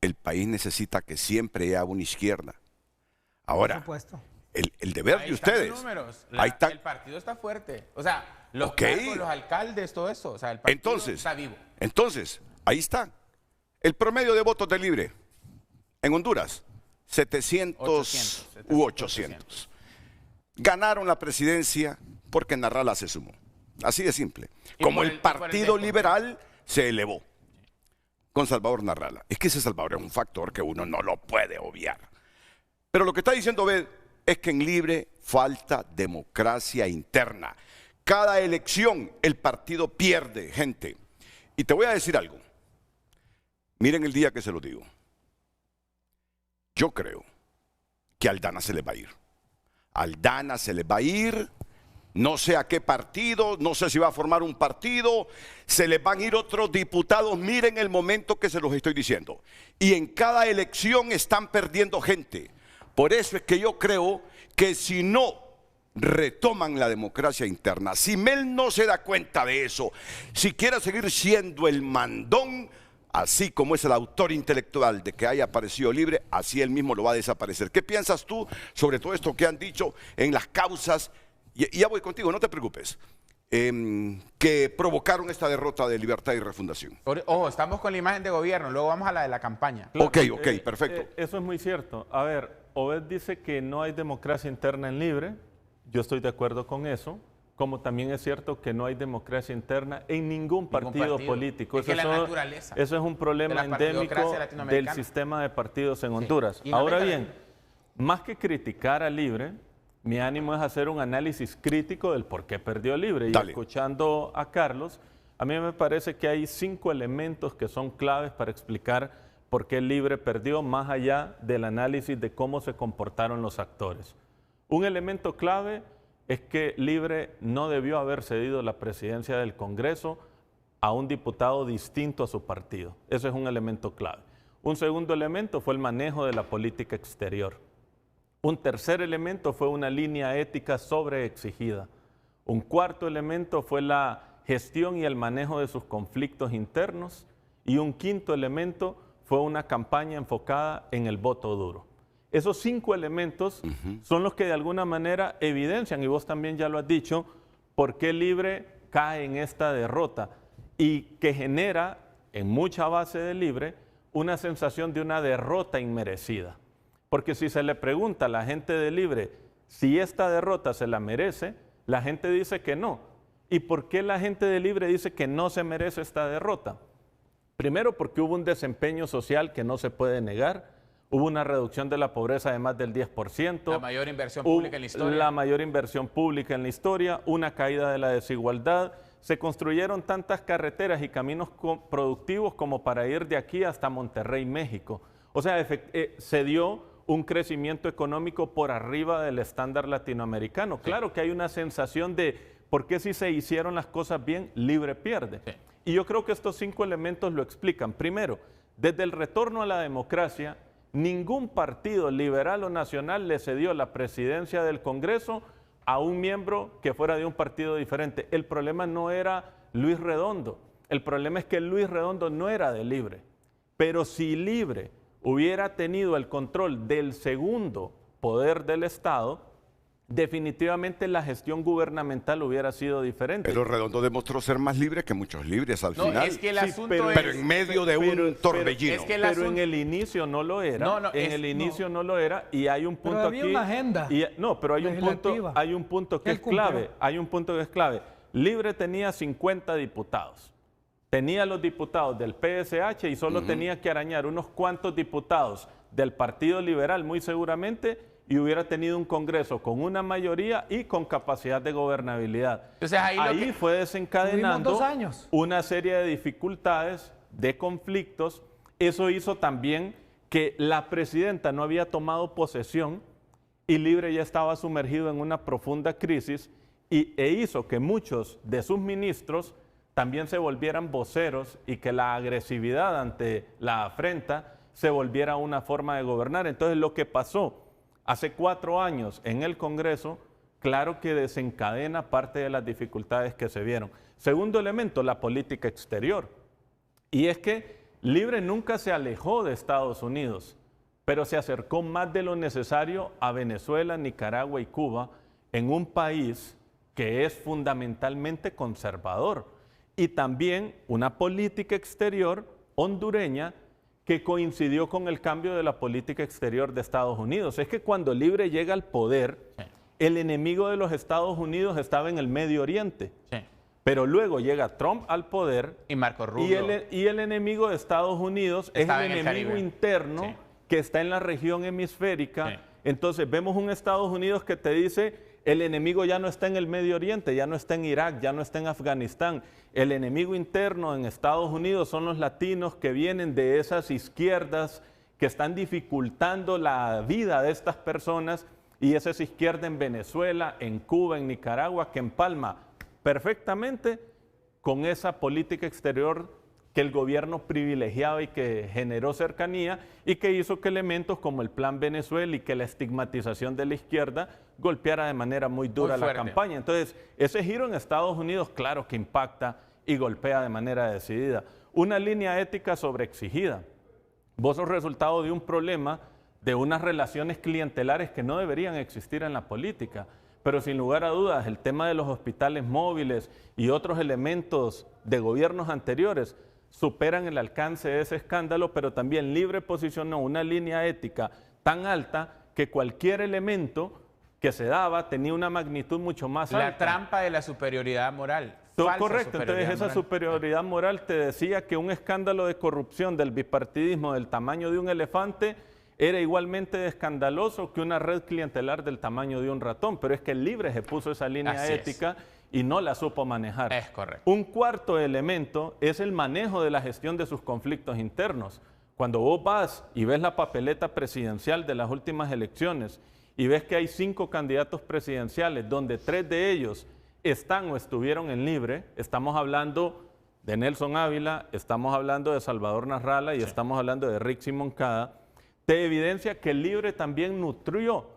el país necesita que siempre haya una izquierda. Ahora, el deber de ustedes. Ahí está. El partido está fuerte. O sea, los cargos, los alcaldes, todo eso. O sea, el partido está vivo. Entonces, ahí está. El promedio de votos de Libre en Honduras, 700 u 800. Ganaron la presidencia porque Narrala se sumó. Así de simple. Como el Partido Liberal se elevó con Salvador Narrala. Es que ese Salvador es un factor que uno no lo puede obviar. Pero lo que está diciendo Obed es que en Libre falta democracia interna. Cada elección el partido pierde gente. Y te voy a decir algo. Miren el día que se lo digo. Yo creo que Aldana se les va a ir. Aldana se les va a ir, no sé a qué partido, no sé si va a formar un partido, se les van a ir otros diputados, miren el momento que se los estoy diciendo. Y en cada elección están perdiendo gente. Por eso es que yo creo que si no retoman la democracia interna, si Mel no se da cuenta de eso, si quiere seguir siendo el mandón, así como es el autor intelectual de que haya aparecido Libre, así él mismo lo va a desaparecer. ¿Qué piensas tú sobre todo esto que han dicho en las causas? Y ya voy contigo, no te preocupes. Que provocaron esta derrota de Libertad y Refundación. Ojo, estamos con la imagen de gobierno, luego vamos a la de la campaña. Ok, perfecto. Eso es muy cierto. A ver, Obed dice que no hay democracia interna en Libre. Yo estoy de acuerdo con eso. Como también es cierto que no hay democracia interna en ningún partido político. Eso es un problema endémico del sistema de partidos en Honduras. Ahora bien, más que criticar a Libre, mi ánimo es hacer un análisis crítico del por qué perdió Libre. Y escuchando a Carlos, a mí me parece que hay 5 elementos que son claves para explicar por qué Libre perdió, más allá del análisis de cómo se comportaron los actores. Un elemento clave es que Libre no debió haber cedido la presidencia del Congreso a un diputado distinto a su partido. Ese es un elemento clave. Un segundo elemento fue el manejo de la política exterior. Un tercer elemento fue una línea ética sobreexigida. Un cuarto elemento fue la gestión y el manejo de sus conflictos internos. Y un quinto elemento fue una campaña enfocada en el voto duro. Esos 5 elementos son los que de alguna manera evidencian, y vos también ya lo has dicho, por qué Libre cae en esta derrota y que genera en mucha base de Libre una sensación de una derrota inmerecida. Porque si se le pregunta a la gente de Libre si esta derrota se la merece, la gente dice que no. ¿Y por qué la gente de Libre dice que no se merece esta derrota? Primero, porque hubo un desempeño social que no se puede negar. Hubo una reducción de la pobreza de más del 10%. La mayor inversión pública en la historia. La mayor inversión pública en la historia, una caída de la desigualdad. Se construyeron tantas carreteras y caminos productivos como para ir de aquí hasta Monterrey, México. O sea, se dio un crecimiento económico por arriba del estándar latinoamericano. Sí. Claro que hay una sensación de por qué si se hicieron las cosas bien, Libre pierde. Sí. Y yo creo que estos 5 elementos lo explican. Primero, desde el retorno a la democracia, ningún partido liberal o nacional le cedió la presidencia del Congreso a un miembro que fuera de un partido diferente. El problema no era Luis Redondo, el problema es que Luis Redondo no era de Libre. Pero si Libre hubiera tenido el control del segundo poder del Estado, definitivamente la gestión gubernamental hubiera sido diferente. Pero Redondo demostró ser más libre que muchos libres al final. Es que el asunto pero en medio de un torbellino. Pero en el inicio no lo era. En el inicio no lo era y hay un punto aquí. Pero había una agenda. Pero hay un punto que es clave. Hay un punto que es clave. Libre tenía 50 diputados. Tenía los diputados del PSH y solo tenía que arañar unos cuantos diputados del Partido Liberal, muy seguramente, y hubiera tenido un Congreso con una mayoría y con capacidad de gobernabilidad. Entonces, ahí fue desencadenando una serie de dificultades, de conflictos. Eso hizo también que la presidenta no había tomado posesión y Libre ya estaba sumergido en una profunda crisis e hizo que muchos de sus ministros también se volvieran voceros y que la agresividad ante la afrenta se volviera una forma de gobernar. Entonces, lo que pasó hace 4 años en el Congreso, claro que desencadena parte de las dificultades que se vieron. Segundo elemento, la política exterior. Y es que Libre nunca se alejó de Estados Unidos, pero se acercó más de lo necesario a Venezuela, Nicaragua y Cuba, en un país que es fundamentalmente conservador. Y también una política exterior hondureña que coincidió con el cambio de la política exterior de Estados Unidos. Es que cuando Libre llega al poder, el enemigo de los Estados Unidos estaba en el Medio Oriente. Sí. Pero luego llega Trump al poder y Marco Rubio. Y el enemigo de Estados Unidos es el enemigo interno que está en la región hemisférica. Sí. Entonces vemos un Estados Unidos que te dice, el enemigo ya no está en el Medio Oriente, ya no está en Irak, ya no está en Afganistán. El enemigo interno en Estados Unidos son los latinos que vienen de esas izquierdas que están dificultando la vida de estas personas, y esa es izquierda en Venezuela, en Cuba, en Nicaragua, que empalma perfectamente con esa política exterior que el gobierno privilegiaba y que generó cercanía y que hizo que elementos como el Plan Venezuela y que la estigmatización de la izquierda golpeara de manera muy dura la campaña. Entonces, ese giro en Estados Unidos, claro que impacta y golpea de manera decidida. Una línea ética sobreexigida. Vos sos resultado de un problema de unas relaciones clientelares que no deberían existir en la política. Pero sin lugar a dudas, el tema de los hospitales móviles y otros elementos de gobiernos anteriores superan el alcance de ese escándalo, pero también Libre posicionó una línea ética tan alta que cualquier elemento que se daba tenía una magnitud mucho más alta. La trampa de la superioridad moral. Correcto, entonces esa superioridad moral te decía que un escándalo de corrupción del bipartidismo del tamaño de un elefante era igualmente de escandaloso que una red clientelar del tamaño de un ratón, pero es que el Libre se puso esa línea ética y no la supo manejar. Es correcto. Un cuarto elemento es el manejo de la gestión de sus conflictos internos. Cuando vos vas y ves la papeleta presidencial de las últimas elecciones y ves que hay 5 candidatos presidenciales donde 3 de ellos están o estuvieron en Libre, estamos hablando de Nelson Ávila, estamos hablando de Salvador Narrala y estamos hablando de Rixi Moncada, te evidencia que el Libre también nutrió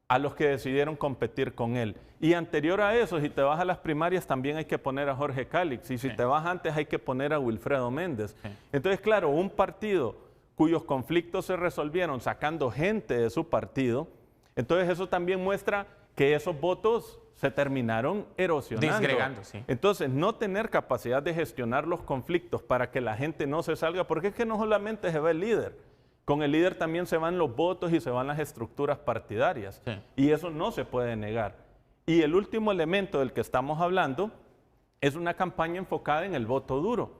a los que decidieron competir con él. Y anterior a eso, si te vas a las primarias, también hay que poner a Jorge Cálix. Y si te vas antes, hay que poner a Wilfredo Méndez. Entonces, claro, un partido cuyos conflictos se resolvieron sacando gente de su partido, entonces eso también muestra que esos votos se terminaron erosionando. Disgregando, sí. Entonces, no tener capacidad de gestionar los conflictos para que la gente no se salga, porque es que no solamente se va el líder, con el líder también se van los votos y se van las estructuras partidarias. Sí. Y eso no se puede negar. Y el último elemento del que estamos hablando es una campaña enfocada en el voto duro.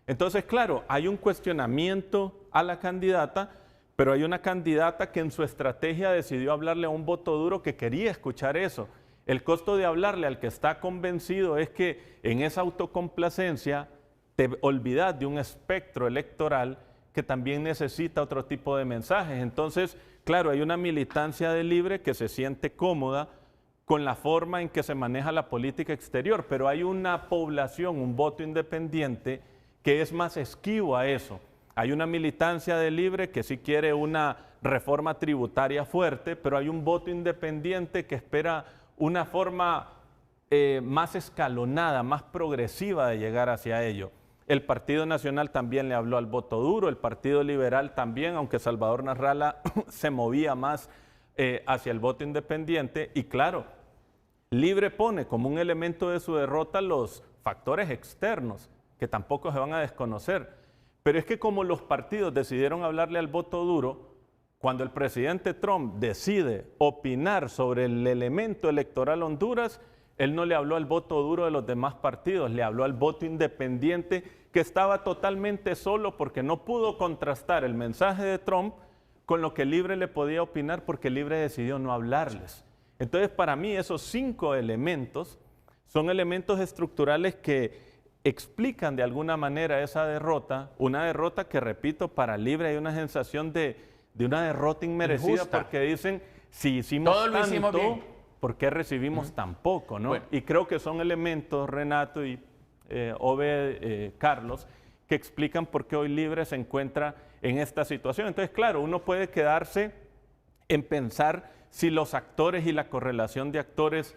Entonces, claro, hay un cuestionamiento a la candidata, pero hay una candidata que en su estrategia decidió hablarle a un voto duro que quería escuchar eso. El costo de hablarle al que está convencido es que en esa autocomplacencia te olvidas de un espectro electoral que también necesita otro tipo de mensajes. Entonces, claro, hay una militancia de Libre que se siente cómoda con la forma en que se maneja la política exterior, pero hay una población, un voto independiente, que es más esquivo a eso. Hay una militancia de Libre que sí quiere una reforma tributaria fuerte, pero hay un voto independiente que espera una forma más escalonada, más progresiva de llegar hacia ello. El Partido Nacional también le habló al voto duro, el Partido Liberal también, aunque Salvador Narrala se movía más hacia el voto independiente. Y claro, Libre pone como un elemento de su derrota los factores externos, que tampoco se van a desconocer. Pero es que como los partidos decidieron hablarle al voto duro, cuando el presidente Trump decide opinar sobre el elemento electoral Honduras, él no le habló al voto duro de los demás partidos, le habló al voto independiente que estaba totalmente solo porque no pudo contrastar el mensaje de Trump con lo que Libre le podía opinar porque Libre decidió no hablarles. Entonces, para mí, esos 5 elementos son elementos estructurales que explican de alguna manera esa derrota, una derrota que, repito, para Libre hay una sensación de una derrota inmerecida. Injusta. Porque dicen, si hicimos todo lo hicimos bien, ¿por qué recibimos tan poco? ¿No? Bueno. Y creo que son elementos, Renato y Carlos, que explican por qué hoy Libre se encuentra en esta situación. Entonces, claro, uno puede quedarse en pensar si los actores y la correlación de actores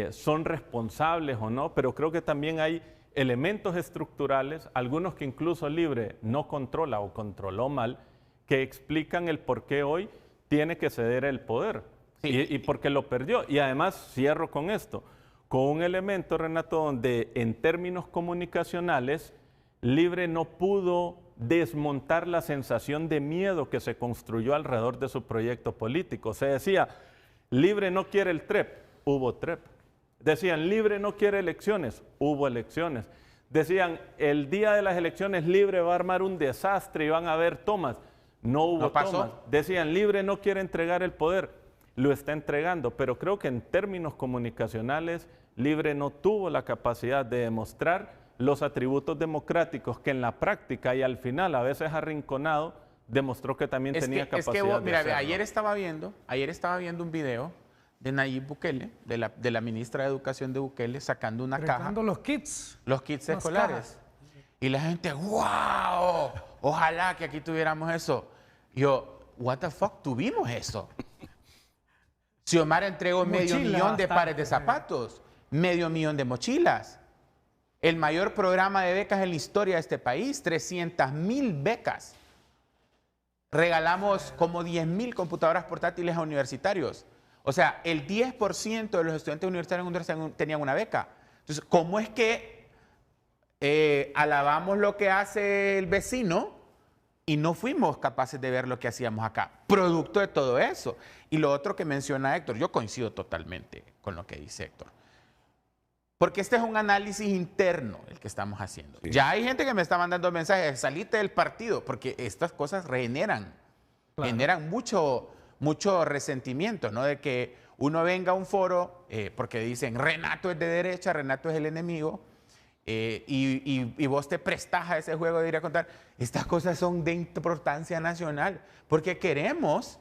son responsables o no, pero creo que también hay elementos estructurales, algunos que incluso Libre no controla o controló mal, que explican el por qué hoy tiene que ceder el poder. Sí. Y porque lo perdió. Y además, cierro con esto, con un elemento, Renato, donde en términos comunicacionales, Libre no pudo desmontar la sensación de miedo que se construyó alrededor de su proyecto político. Se decía, Libre no quiere el TREP, hubo TREP. Decían, Libre no quiere elecciones, hubo elecciones. Decían, el día de las elecciones Libre va a armar un desastre y van a haber tomas. No hubo tomas. Decían, Libre no quiere entregar el poder, lo está entregando. Pero creo que en términos comunicacionales, Libre no tuvo la capacidad de demostrar los atributos democráticos que en la práctica y al final, a veces arrinconado, demostró que también tenía capacidad de mira, hacerlo. ayer estaba viendo un video de Nayib Bukele, de la ministra de Educación de Bukele, sacando una caja. Los kits. Los kits escolares. Cajas. Y la gente, ¡wow! Ojalá que aquí tuviéramos eso. Yo, what the fuck, tuvimos eso. Xiomara entregó Mochila, 500,000 de pares de zapatos, 500,000 de mochilas. El mayor programa de becas en la historia de este país, 300,000 becas. Regalamos como 10,000 computadoras portátiles a universitarios. O sea, el 10% de los estudiantes universitarios en Honduras tenían una beca. Entonces, ¿cómo es que alabamos lo que hace el vecino y no fuimos capaces de ver lo que hacíamos acá? Producto de todo eso. Y lo otro que menciona Héctor, yo coincido totalmente con lo que dice Héctor. Porque este es un análisis interno el que estamos haciendo. Sí. Ya hay gente que me está mandando mensajes, salite del partido, porque estas cosas generan mucho resentimiento, ¿no? De que uno venga a un foro porque dicen Renato es de derecha, Renato es el enemigo, y vos te prestás a ese juego de ir a contar. Estas cosas son de importancia nacional, porque queremos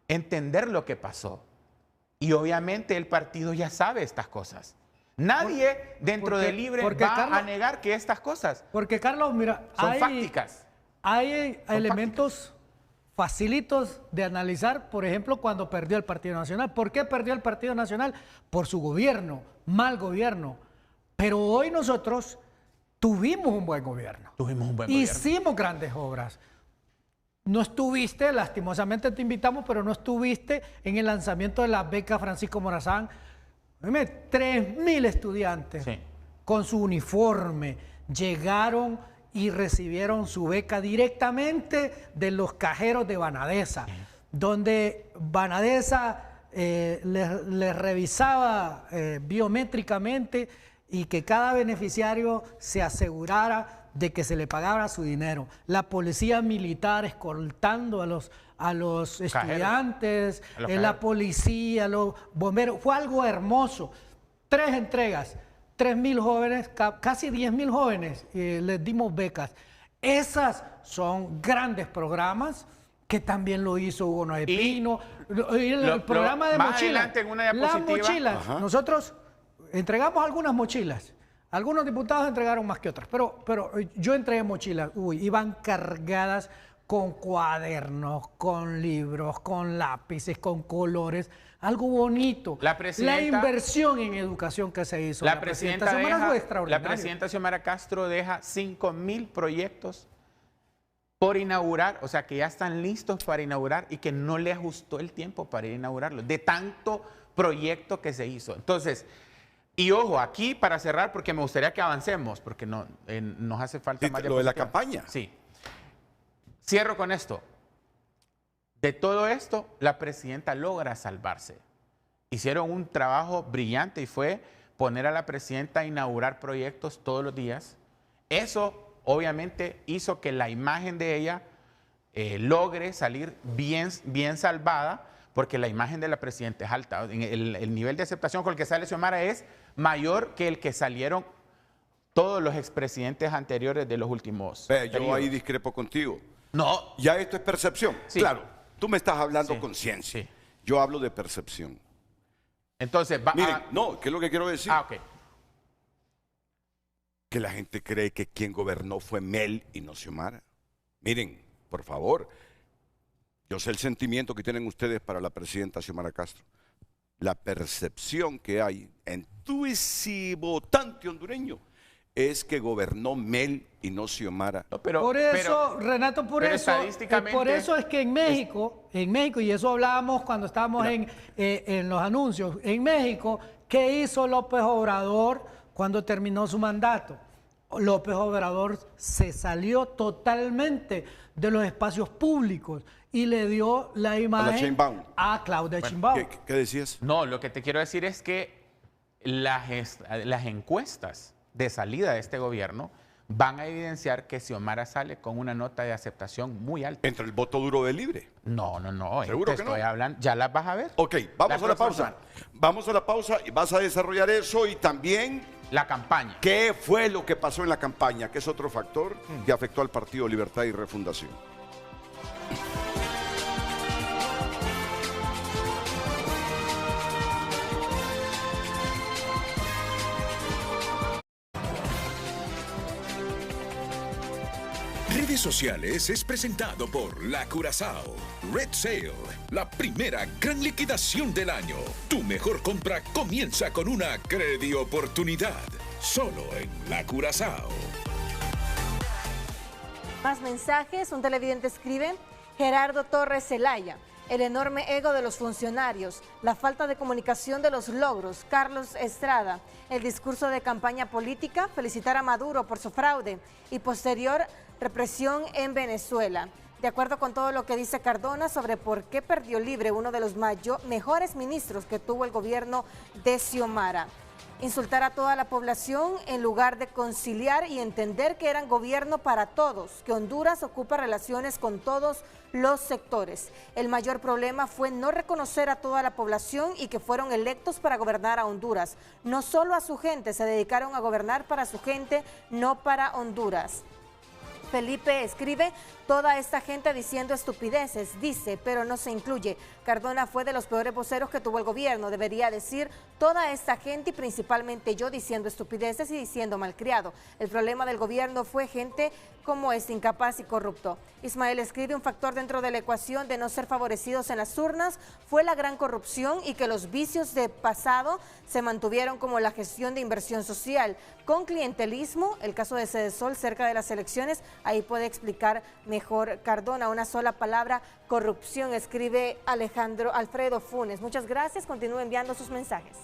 entender lo que pasó. Y obviamente el partido ya sabe estas cosas. Nadie dentro de Libre va a negar que estas cosas. Porque, Carlos, mira, son fácticas. Hay elementos facilitos de analizar, por ejemplo, cuando perdió el Partido Nacional. ¿Por qué perdió el Partido Nacional? Por su gobierno, mal gobierno. Pero hoy nosotros tuvimos un buen gobierno. Hicimos grandes obras. No estuviste, lastimosamente te invitamos, pero no estuviste en el lanzamiento de la beca Francisco Morazán. 3,000 estudiantes con su uniforme llegaron y recibieron su beca directamente de los cajeros de Banadesa, donde Banadesa les revisaba biométricamente y que cada beneficiario se asegurara de que se le pagara su dinero. La policía militar escoltando a los estudiantes, la policía, los bomberos. Fue algo hermoso. 3 entregas, 3,000 jóvenes, casi 10,000 jóvenes les dimos becas. Esas son grandes programas que también lo hizo Hugo Noé Pino. El programa de mochilas. Las mochilas. Nosotros entregamos algunas mochilas. Algunos diputados entregaron más que otras, pero yo entregué mochilas. Iban cargadas con cuadernos, con libros, con lápices, con colores. Algo bonito. La inversión en educación que se hizo. La presidenta Xiomara Castro deja 5,000 proyectos por inaugurar, o sea, que ya están listos para inaugurar y que no le ajustó el tiempo para inaugurarlos, de tanto proyecto que se hizo. Entonces, y ojo, aquí para cerrar, porque me gustaría que avancemos, porque nos hace falta más lo de la campaña. Sí. Cierro con esto. De todo esto, la presidenta logra salvarse. Hicieron un trabajo brillante y fue poner a la presidenta a inaugurar proyectos todos los días. Eso, obviamente, hizo que la imagen de ella logre salir bien salvada, porque la imagen de la presidenta es alta. El nivel de aceptación con el que sale Xiomara es mayor que el que salieron todos los expresidentes anteriores de los últimos yo ahí discrepo contigo. No. Ya esto es percepción. Sí. Claro, tú me estás hablando con ciencia. Sí. Yo hablo de percepción. Entonces, miren, ¿qué es lo que quiero decir? Ok. Que la gente cree que quien gobernó fue Mel y no Xiomara. Miren, por favor, yo sé el sentimiento que tienen ustedes para la presidenta Xiomara Castro. La percepción que hay en tu ese votante hondureño es que gobernó Mel y no Xiomara. No, Renato, por eso es que en México, y eso hablábamos cuando estábamos en los anuncios, en México, ¿qué hizo López Obrador cuando terminó su mandato? López Obrador se salió totalmente de los espacios públicos y le dio la imagen a Claudia Sheinbaum. ¿Qué decías? No, lo que te quiero decir es que las encuestas de salida de este gobierno van a evidenciar que Xiomara sale con una nota de aceptación muy alta. ¿Entre el voto duro de Libre? No. ¿Seguro que estoy hablando, ya las vas a ver. Ok, vamos a la pausa. Vamos a la pausa y vas a desarrollar eso y también la campaña. ¿Qué fue lo que pasó en la campaña? Que es otro factor que afectó al Partido Libertad y Refundación. Redes sociales es presentado por La Curazao. Red Sale, la primera gran liquidación del año. Tu mejor compra comienza con una credioportunidad. Solo en La Curazao. Más mensajes. Un televidente escribe: Gerardo Torres Zelaya. El enorme ego de los funcionarios, la falta de comunicación de los logros. Carlos Estrada. El discurso de campaña política, felicitar a Maduro por su fraude y posterior represión en Venezuela. De acuerdo con todo lo que dice Cardona sobre por qué perdió Libre, uno de los mejores ministros que tuvo el gobierno de Xiomara. Insultar a toda la población en lugar de conciliar y entender que eran gobierno para todos, que Honduras ocupa relaciones con todos los sectores. El mayor problema fue no reconocer a toda la población y que fueron electos para gobernar a Honduras. No solo a su gente, se dedicaron a gobernar para su gente, no para Honduras. Felipe escribe: toda esta gente diciendo estupideces, dice, pero no se incluye. Cardona fue de los peores voceros que tuvo el gobierno. Debería decir toda esta gente y principalmente yo diciendo estupideces y diciendo malcriado. El problema del gobierno fue gente como este, incapaz y corrupto. Ismael escribe: un factor dentro de la ecuación de no ser favorecidos en las urnas fue la gran corrupción y que los vicios de pasado se mantuvieron, como la gestión de inversión social con clientelismo. El caso de Cedesol cerca de las elecciones, ahí puede explicar mejor Cardona. Una sola palabra: corrupción, escribe Alfredo Funes. Muchas gracias, continúe enviando sus mensajes.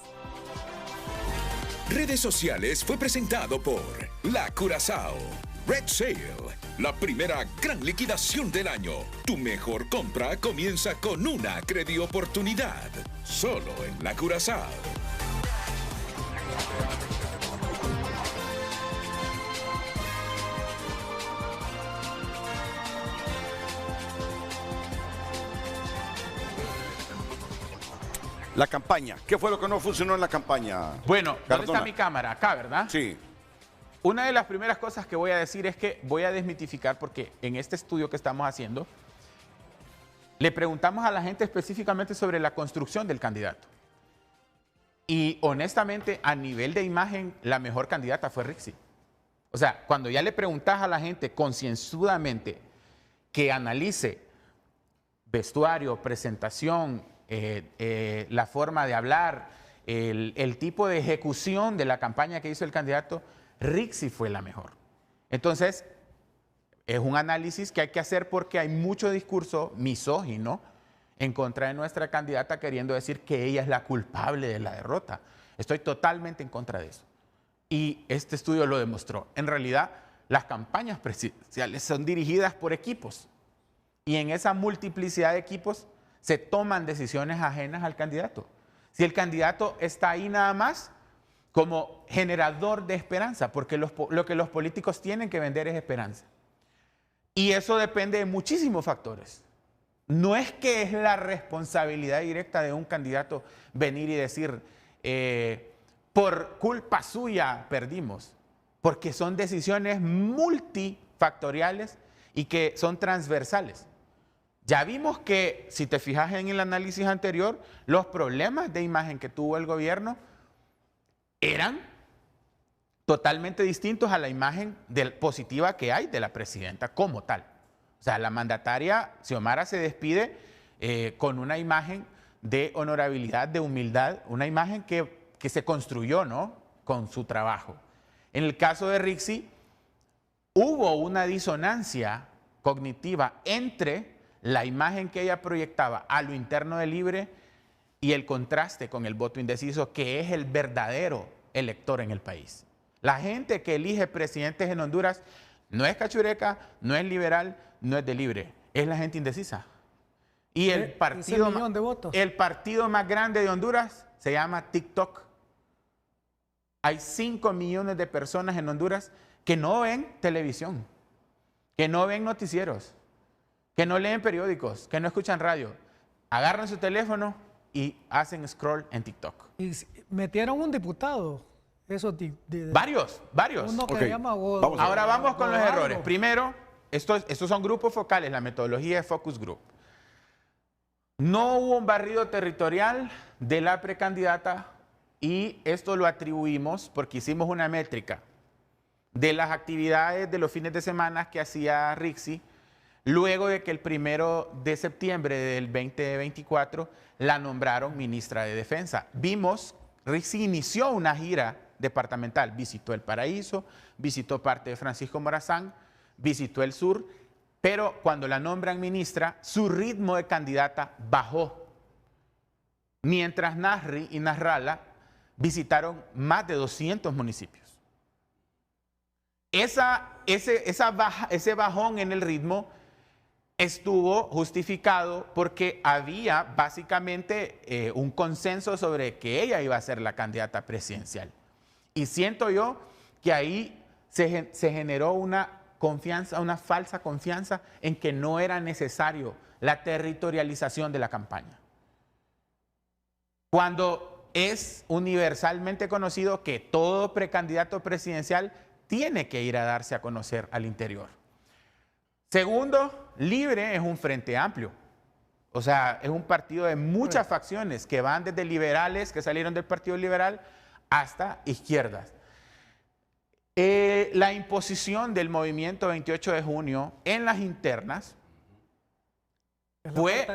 Redes sociales fue presentado por La Curazao. Red Sale, la primera gran liquidación del año. Tu mejor compra comienza con una credioportunidad. Solo en La Curazao. La campaña. ¿Qué fue lo que no funcionó en la campaña? Bueno, ¿dónde Cardona? está mi cámara? Acá, ¿verdad? Sí. Una de las primeras cosas que voy a decir es que voy a desmitificar, porque en este estudio que estamos haciendo, le preguntamos a la gente específicamente sobre la construcción del candidato. Y honestamente, a nivel de imagen, la mejor candidata fue Rixi. O sea, cuando ya le preguntas a la gente concienzudamente que analice vestuario, presentación, la forma de hablar, el tipo de ejecución de la campaña que hizo el candidato, Rixi fue la mejor. Entonces, es un análisis que hay que hacer porque hay mucho discurso misógino en contra de nuestra candidata, queriendo decir que ella es la culpable de la derrota. Estoy totalmente en contra de eso. Y este estudio lo demostró. En realidad, las campañas presidenciales son dirigidas por equipos. Y en esa multiplicidad de equipos se toman decisiones ajenas al candidato. Si el candidato está ahí nada más como generador de esperanza, porque lo que los políticos tienen que vender es esperanza. Y eso depende de muchísimos factores. No es que es la responsabilidad directa de un candidato venir y decir, por culpa suya perdimos, porque son decisiones multifactoriales y que son transversales. Ya vimos que, si te fijas en el análisis anterior, los problemas de imagen que tuvo el gobierno eran totalmente distintos a la imagen positiva que hay de la presidenta como tal. O sea, la mandataria Xiomara se despide con una imagen de honorabilidad, de humildad, una imagen que se construyó, ¿no?, con su trabajo. En el caso de Rixi, hubo una disonancia cognitiva entre la imagen que ella proyectaba a lo interno de Libre y el contraste con el voto indeciso, que es el verdadero elector en el país. La gente que elige presidentes en Honduras no es cachureca, no es liberal, no es de Libre, es la gente indecisa. Y el partido más grande de Honduras se llama TikTok. Hay 5 millones de personas en Honduras que no ven televisión, que no ven noticieros, que no leen periódicos, que no escuchan radio. Agarran su teléfono y hacen scroll en TikTok. Y metieron un diputado. Eso varios. Uno que okay. llama Godo. Ahora vamos con los errores. Primero, estos son grupos focales, la metodología de Focus Group. No hubo un barrido territorial de la precandidata y esto lo atribuimos porque hicimos una métrica de las actividades de los fines de semana que hacía Rixi luego de que el 1 de septiembre del 2024 la nombraron ministra de Defensa. Vimos, Rixi inició una gira departamental, visitó el Paraíso, visitó parte de Francisco Morazán, visitó el sur, pero cuando la nombran ministra, su ritmo de candidata bajó. Mientras Nasri y Nasralla visitaron más de 200 municipios. Ese bajón en el ritmo estuvo justificado porque había básicamente un consenso sobre que ella iba a ser la candidata presidencial. Y siento yo que ahí se generó una confianza, una falsa confianza en que no era necesario la territorialización de la campaña. Cuando es universalmente conocido que todo precandidato presidencial tiene que ir a darse a conocer al interior. Segundo, Libre es un frente amplio. O sea, es un partido de muchas facciones que van desde liberales que salieron del Partido Liberal hasta izquierdas. La imposición del movimiento 28 de junio en las internas fue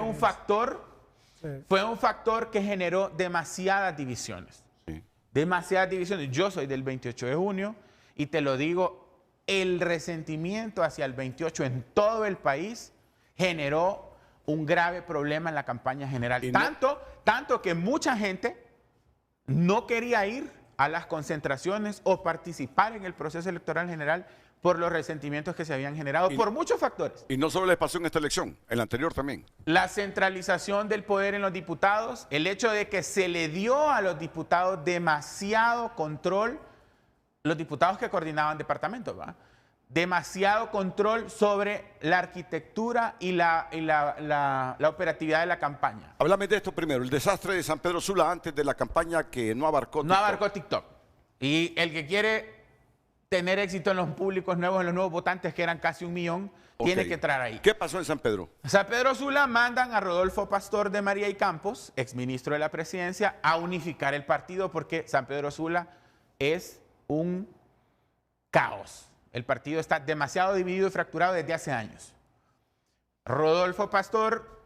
un factor que generó demasiadas divisiones. Sí. Demasiadas divisiones. Yo soy del 28 de junio y te lo digo, el resentimiento hacia el 28 en todo el país generó un grave problema en la campaña general. Tanto que mucha gente no quería ir a las concentraciones o participar en el proceso electoral general por los resentimientos que se habían generado por muchos factores. Y no solo les pasó en esta elección, en la anterior también. La centralización del poder en los diputados, el hecho de que se le dio a los diputados demasiado control, los diputados que coordinaban departamentos, ¿va? Demasiado control sobre la arquitectura y la operatividad de la campaña. Háblame de esto primero, el desastre de San Pedro Sula antes de la campaña que no abarcó TikTok. No abarcó TikTok. Y el que quiere tener éxito en los públicos nuevos, en los nuevos votantes, que eran casi 1 millón, tiene que entrar ahí. ¿Qué pasó en San Pedro? San Pedro Sula mandan a Rodolfo Pastor de María y Campos, exministro de la presidencia, a unificar el partido porque San Pedro Sula es un caos. El partido está demasiado dividido y fracturado desde hace años. Rodolfo Pastor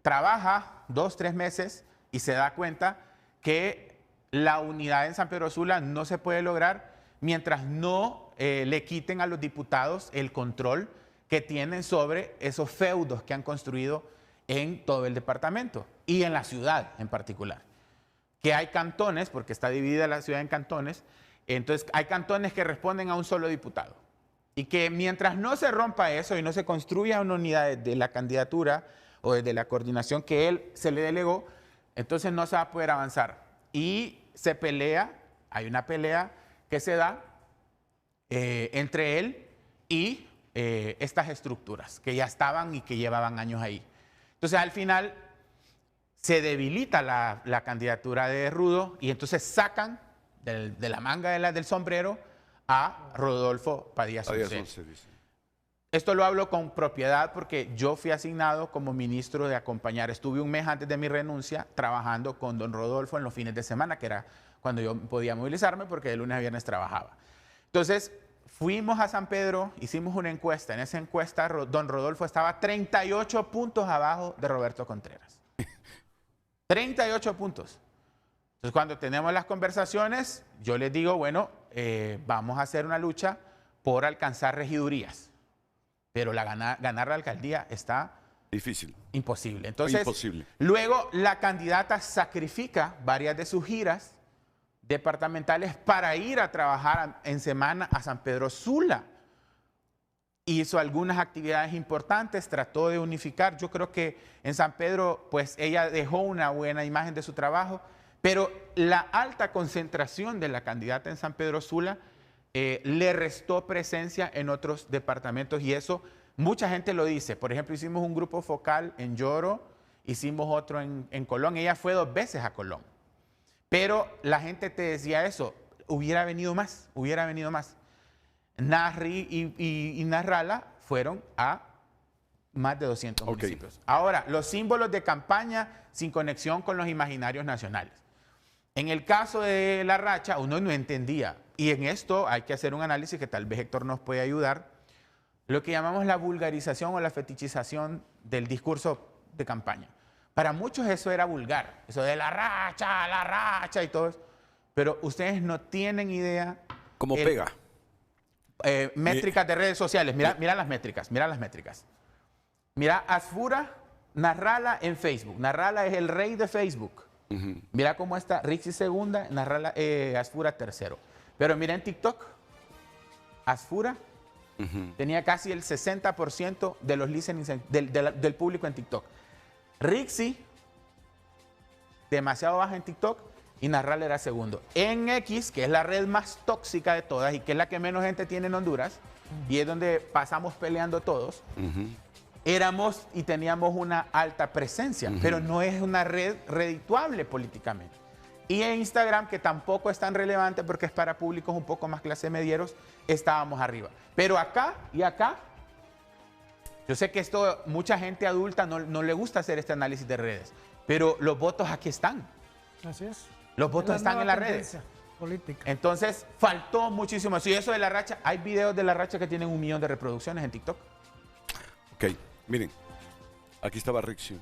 trabaja 2 o 3 meses y se da cuenta que la unidad en San Pedro Sula no se puede lograr mientras no le quiten a los diputados el control que tienen sobre esos feudos que han construido en todo el departamento y en la ciudad en particular. Que hay cantones, porque está dividida la ciudad en cantones, entonces hay cantones que responden a un solo diputado. Y que mientras no se rompa eso y no se construya una unidad de la candidatura o de la coordinación que él se le delegó, entonces no se va a poder avanzar. Y se pelea, hay una pelea que se da entre él y estas estructuras que ya estaban y que llevaban años ahí. Entonces al final se debilita la candidatura de Rudo y entonces sacan de la manga del sombrero a Rodolfo Padilla Sonce. Esto lo hablo con propiedad porque yo fui asignado como ministro de acompañar. Estuve un mes antes de mi renuncia trabajando con don Rodolfo en los fines de semana, que era cuando yo podía movilizarme porque de lunes a viernes trabajaba. Entonces, fuimos a San Pedro, hicimos una encuesta. En esa encuesta, don Rodolfo estaba 38 puntos abajo de Roberto Contreras. 38 puntos. Entonces, cuando tenemos las conversaciones, yo les digo, bueno, vamos a hacer una lucha por alcanzar regidurías. Pero ganar la alcaldía está difícil. Imposible. Entonces, luego la candidata sacrifica varias de sus giras departamentales para ir a trabajar en semana a San Pedro Sula. Hizo algunas actividades importantes, trató de unificar. Yo creo que en San Pedro, pues ella dejó una buena imagen de su trabajo, pero la alta concentración de la candidata en San Pedro Sula le restó presencia en otros departamentos y eso mucha gente lo dice. Por ejemplo, hicimos un grupo focal en Lloro, hicimos otro en Colón. Ella fue 2 veces a Colón. Pero la gente te decía eso, hubiera venido más, hubiera venido más. Narri y Narrala fueron a más de 200 municipios. Ahora, los símbolos de campaña sin conexión con los imaginarios nacionales. En el caso de La Racha, uno no entendía, y en esto hay que hacer un análisis que tal vez Héctor nos puede ayudar, lo que llamamos la vulgarización o la fetichización del discurso de campaña. Para muchos eso era vulgar, eso de la racha y todo eso, pero ustedes no tienen idea. ¿Cómo pega? Métricas de redes sociales, mira las métricas. Mira, Asfura, Narrala en Facebook. Narrala es el rey de Facebook. Mira cómo está Rixi segunda, Narrala, Asfura tercero. Pero mira en TikTok, Asfura tenía casi el 60% de los listenings del público en TikTok. Rixi, demasiado baja en TikTok, y Narrala era segundo. En X, que es la red más tóxica de todas y que es la que menos gente tiene en Honduras, y es donde pasamos peleando todos, éramos y teníamos una alta presencia, pero no es una red redituable políticamente. Y en Instagram, que tampoco es tan relevante porque es para públicos un poco más clase medieros, estábamos arriba. Pero acá y acá, yo sé que esto mucha gente adulta no le gusta hacer este análisis de redes, pero los votos aquí están. Así es. Los votos están en las redes. Política. Entonces, faltó muchísimo. Y eso de La Racha, hay videos de La Racha que tienen 1 millón de reproducciones en TikTok. Ok, miren, aquí estaba Rixi.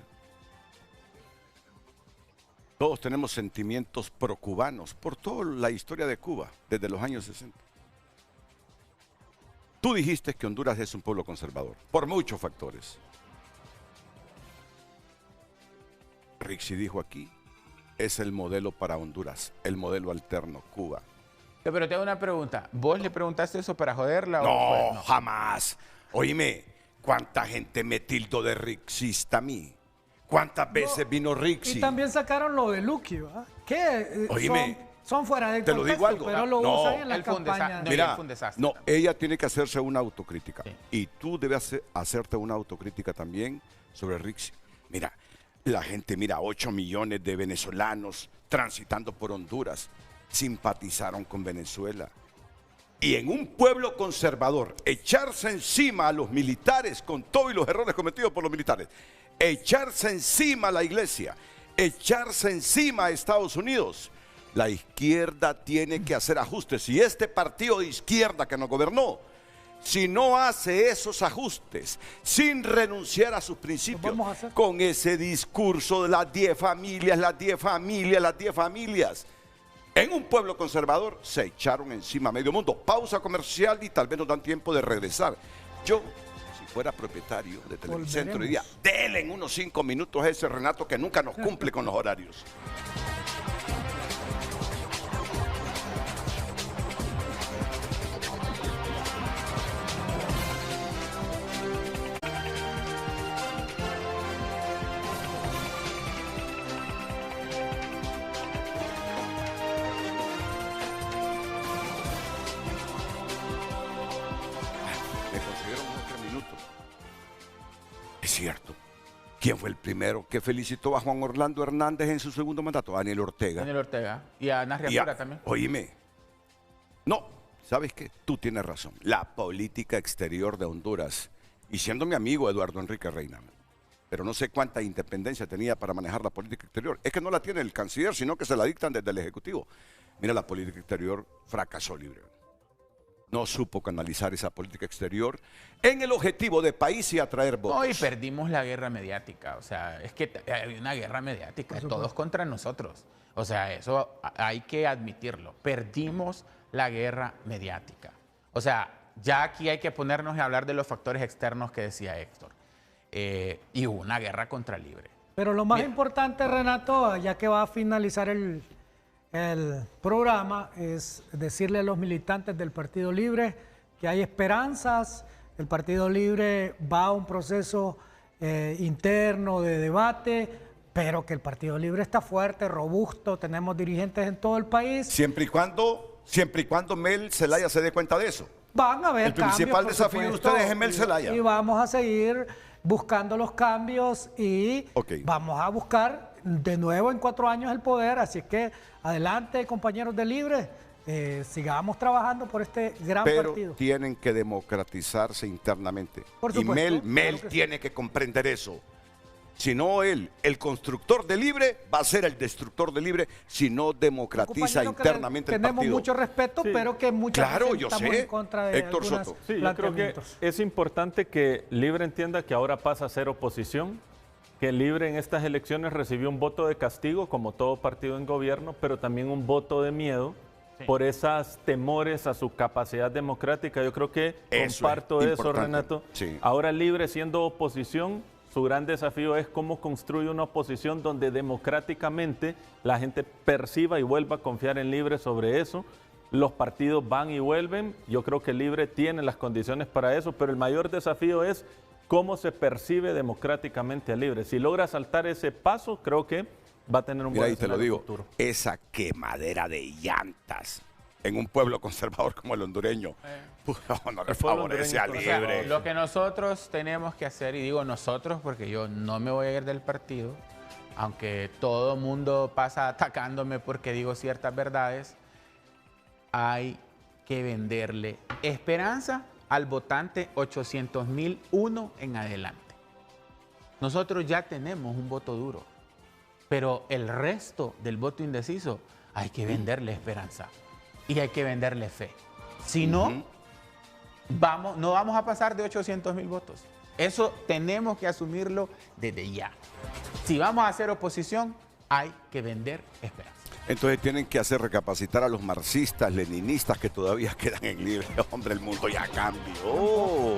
Todos tenemos sentimientos pro-cubanos por toda la historia de Cuba, desde los años 60. Tú dijiste que Honduras es un pueblo conservador, por muchos factores. Rixi dijo aquí, es el modelo para Honduras, el modelo alterno, Cuba. Pero te hago una pregunta. ¿Vos le preguntaste eso para joderla? No, jamás. Oíme, ¿cuánta gente me tildó de rixista a mí? ¿Cuántas veces vino Rixi? Y también sacaron lo de Lucky, ¿verdad? Que son fuera de contexto, te lo digo algo. pero lo usan en la campaña. Mira, ella tiene que hacerse una autocrítica. Sí. Y tú debes hacerte una autocrítica también sobre Rixi. Mira, la gente, 8 millones de venezolanos transitando por Honduras simpatizaron con Venezuela. Y en un pueblo conservador, echarse encima a los militares con todos los errores cometidos por los militares, echarse encima a la iglesia, echarse encima a Estados Unidos. La izquierda tiene que hacer ajustes. Y este partido de izquierda que nos gobernó, si no hace esos ajustes, sin renunciar a sus principios, con ese discurso de las 10 familias, las 10 familias, las 10 familias, en un pueblo conservador se echaron encima a medio mundo. Pausa comercial y tal vez nos dan tiempo de regresar. Yo, si fuera propietario de Televicentro, diría, denle en unos 5 minutos a ese Renato que nunca nos cumple con los horarios. Cierto. ¿Quién fue el primero que felicitó a Juan Orlando Hernández en su segundo mandato? Daniel Ortega. Daniel Ortega. Y a Narri Asfura también. Oíme. No, ¿sabes qué? Tú tienes razón. La política exterior de Honduras, y siendo mi amigo Eduardo Enrique Reina, pero no sé cuánta independencia tenía para manejar la política exterior. Es que no la tiene el canciller, sino que se la dictan desde el Ejecutivo. Mira, la política exterior fracasó libre. No supo canalizar esa política exterior en el objetivo de país y atraer votos. Hoy perdimos la guerra mediática. O sea, es que hay una guerra mediática, todos contra nosotros. O sea, eso hay que admitirlo. Perdimos la guerra mediática. O sea, ya aquí hay que ponernos a hablar de los factores externos que decía Héctor. Y hubo una guerra contra Libre. Pero lo más importante, Renato, ya que va a finalizar el programa, es decirle a los militantes del Partido Libre que hay esperanzas. El Partido Libre va a un proceso interno de debate, pero que el Partido Libre está fuerte, robusto, tenemos dirigentes en todo el país. Siempre y cuando Mel Zelaya se dé cuenta de eso. Van a haber cambios, el principal desafío de ustedes es Mel Zelaya. Y vamos a seguir buscando los cambios y vamos a buscar de nuevo en 4 años el poder. Así que adelante, compañeros de Libre, sigamos trabajando por este gran partido. Pero tienen que democratizarse internamente. Por supuesto, y Mel claro tiene que comprender eso. Si no él, el constructor de Libre, va a ser el destructor de Libre si no democratiza internamente el partido. Tenemos mucho respeto, pero que muchas veces estamos en contra de Héctor Soto. Sí, yo creo que es importante que Libre entienda que ahora pasa a ser oposición, que Libre en estas elecciones recibió un voto de castigo, como todo partido en gobierno, pero también un voto de miedo por esos temores a su capacidad democrática. Yo creo que comparto eso, Renato. Sí. Ahora Libre siendo oposición, su gran desafío es cómo construye una oposición donde democráticamente la gente perciba y vuelva a confiar en Libre sobre eso. Los partidos van y vuelven. Yo creo que Libre tiene las condiciones para eso, pero el mayor desafío es cómo se percibe democráticamente a Libre. Si logra saltar ese paso, creo que va a tener un buen escenario futuro. Esa quemadera de llantas en un pueblo conservador como el hondureño, no le favorece a Libre. Lo que nosotros tenemos que hacer, y digo nosotros porque yo no me voy a ir del partido, aunque todo el mundo pasa atacándome porque digo ciertas verdades, hay que venderle esperanza al votante 800,001 en adelante. Nosotros ya tenemos un voto duro, pero el resto del voto indeciso hay que venderle esperanza y hay que venderle fe. Si no, no vamos a pasar de 800,000 votos. Eso tenemos que asumirlo desde ya. Si vamos a hacer oposición, hay que vender esperanza. Entonces tienen que hacer recapacitar a los marxistas, leninistas que todavía quedan en Libre. Hombre, el mundo ya cambió.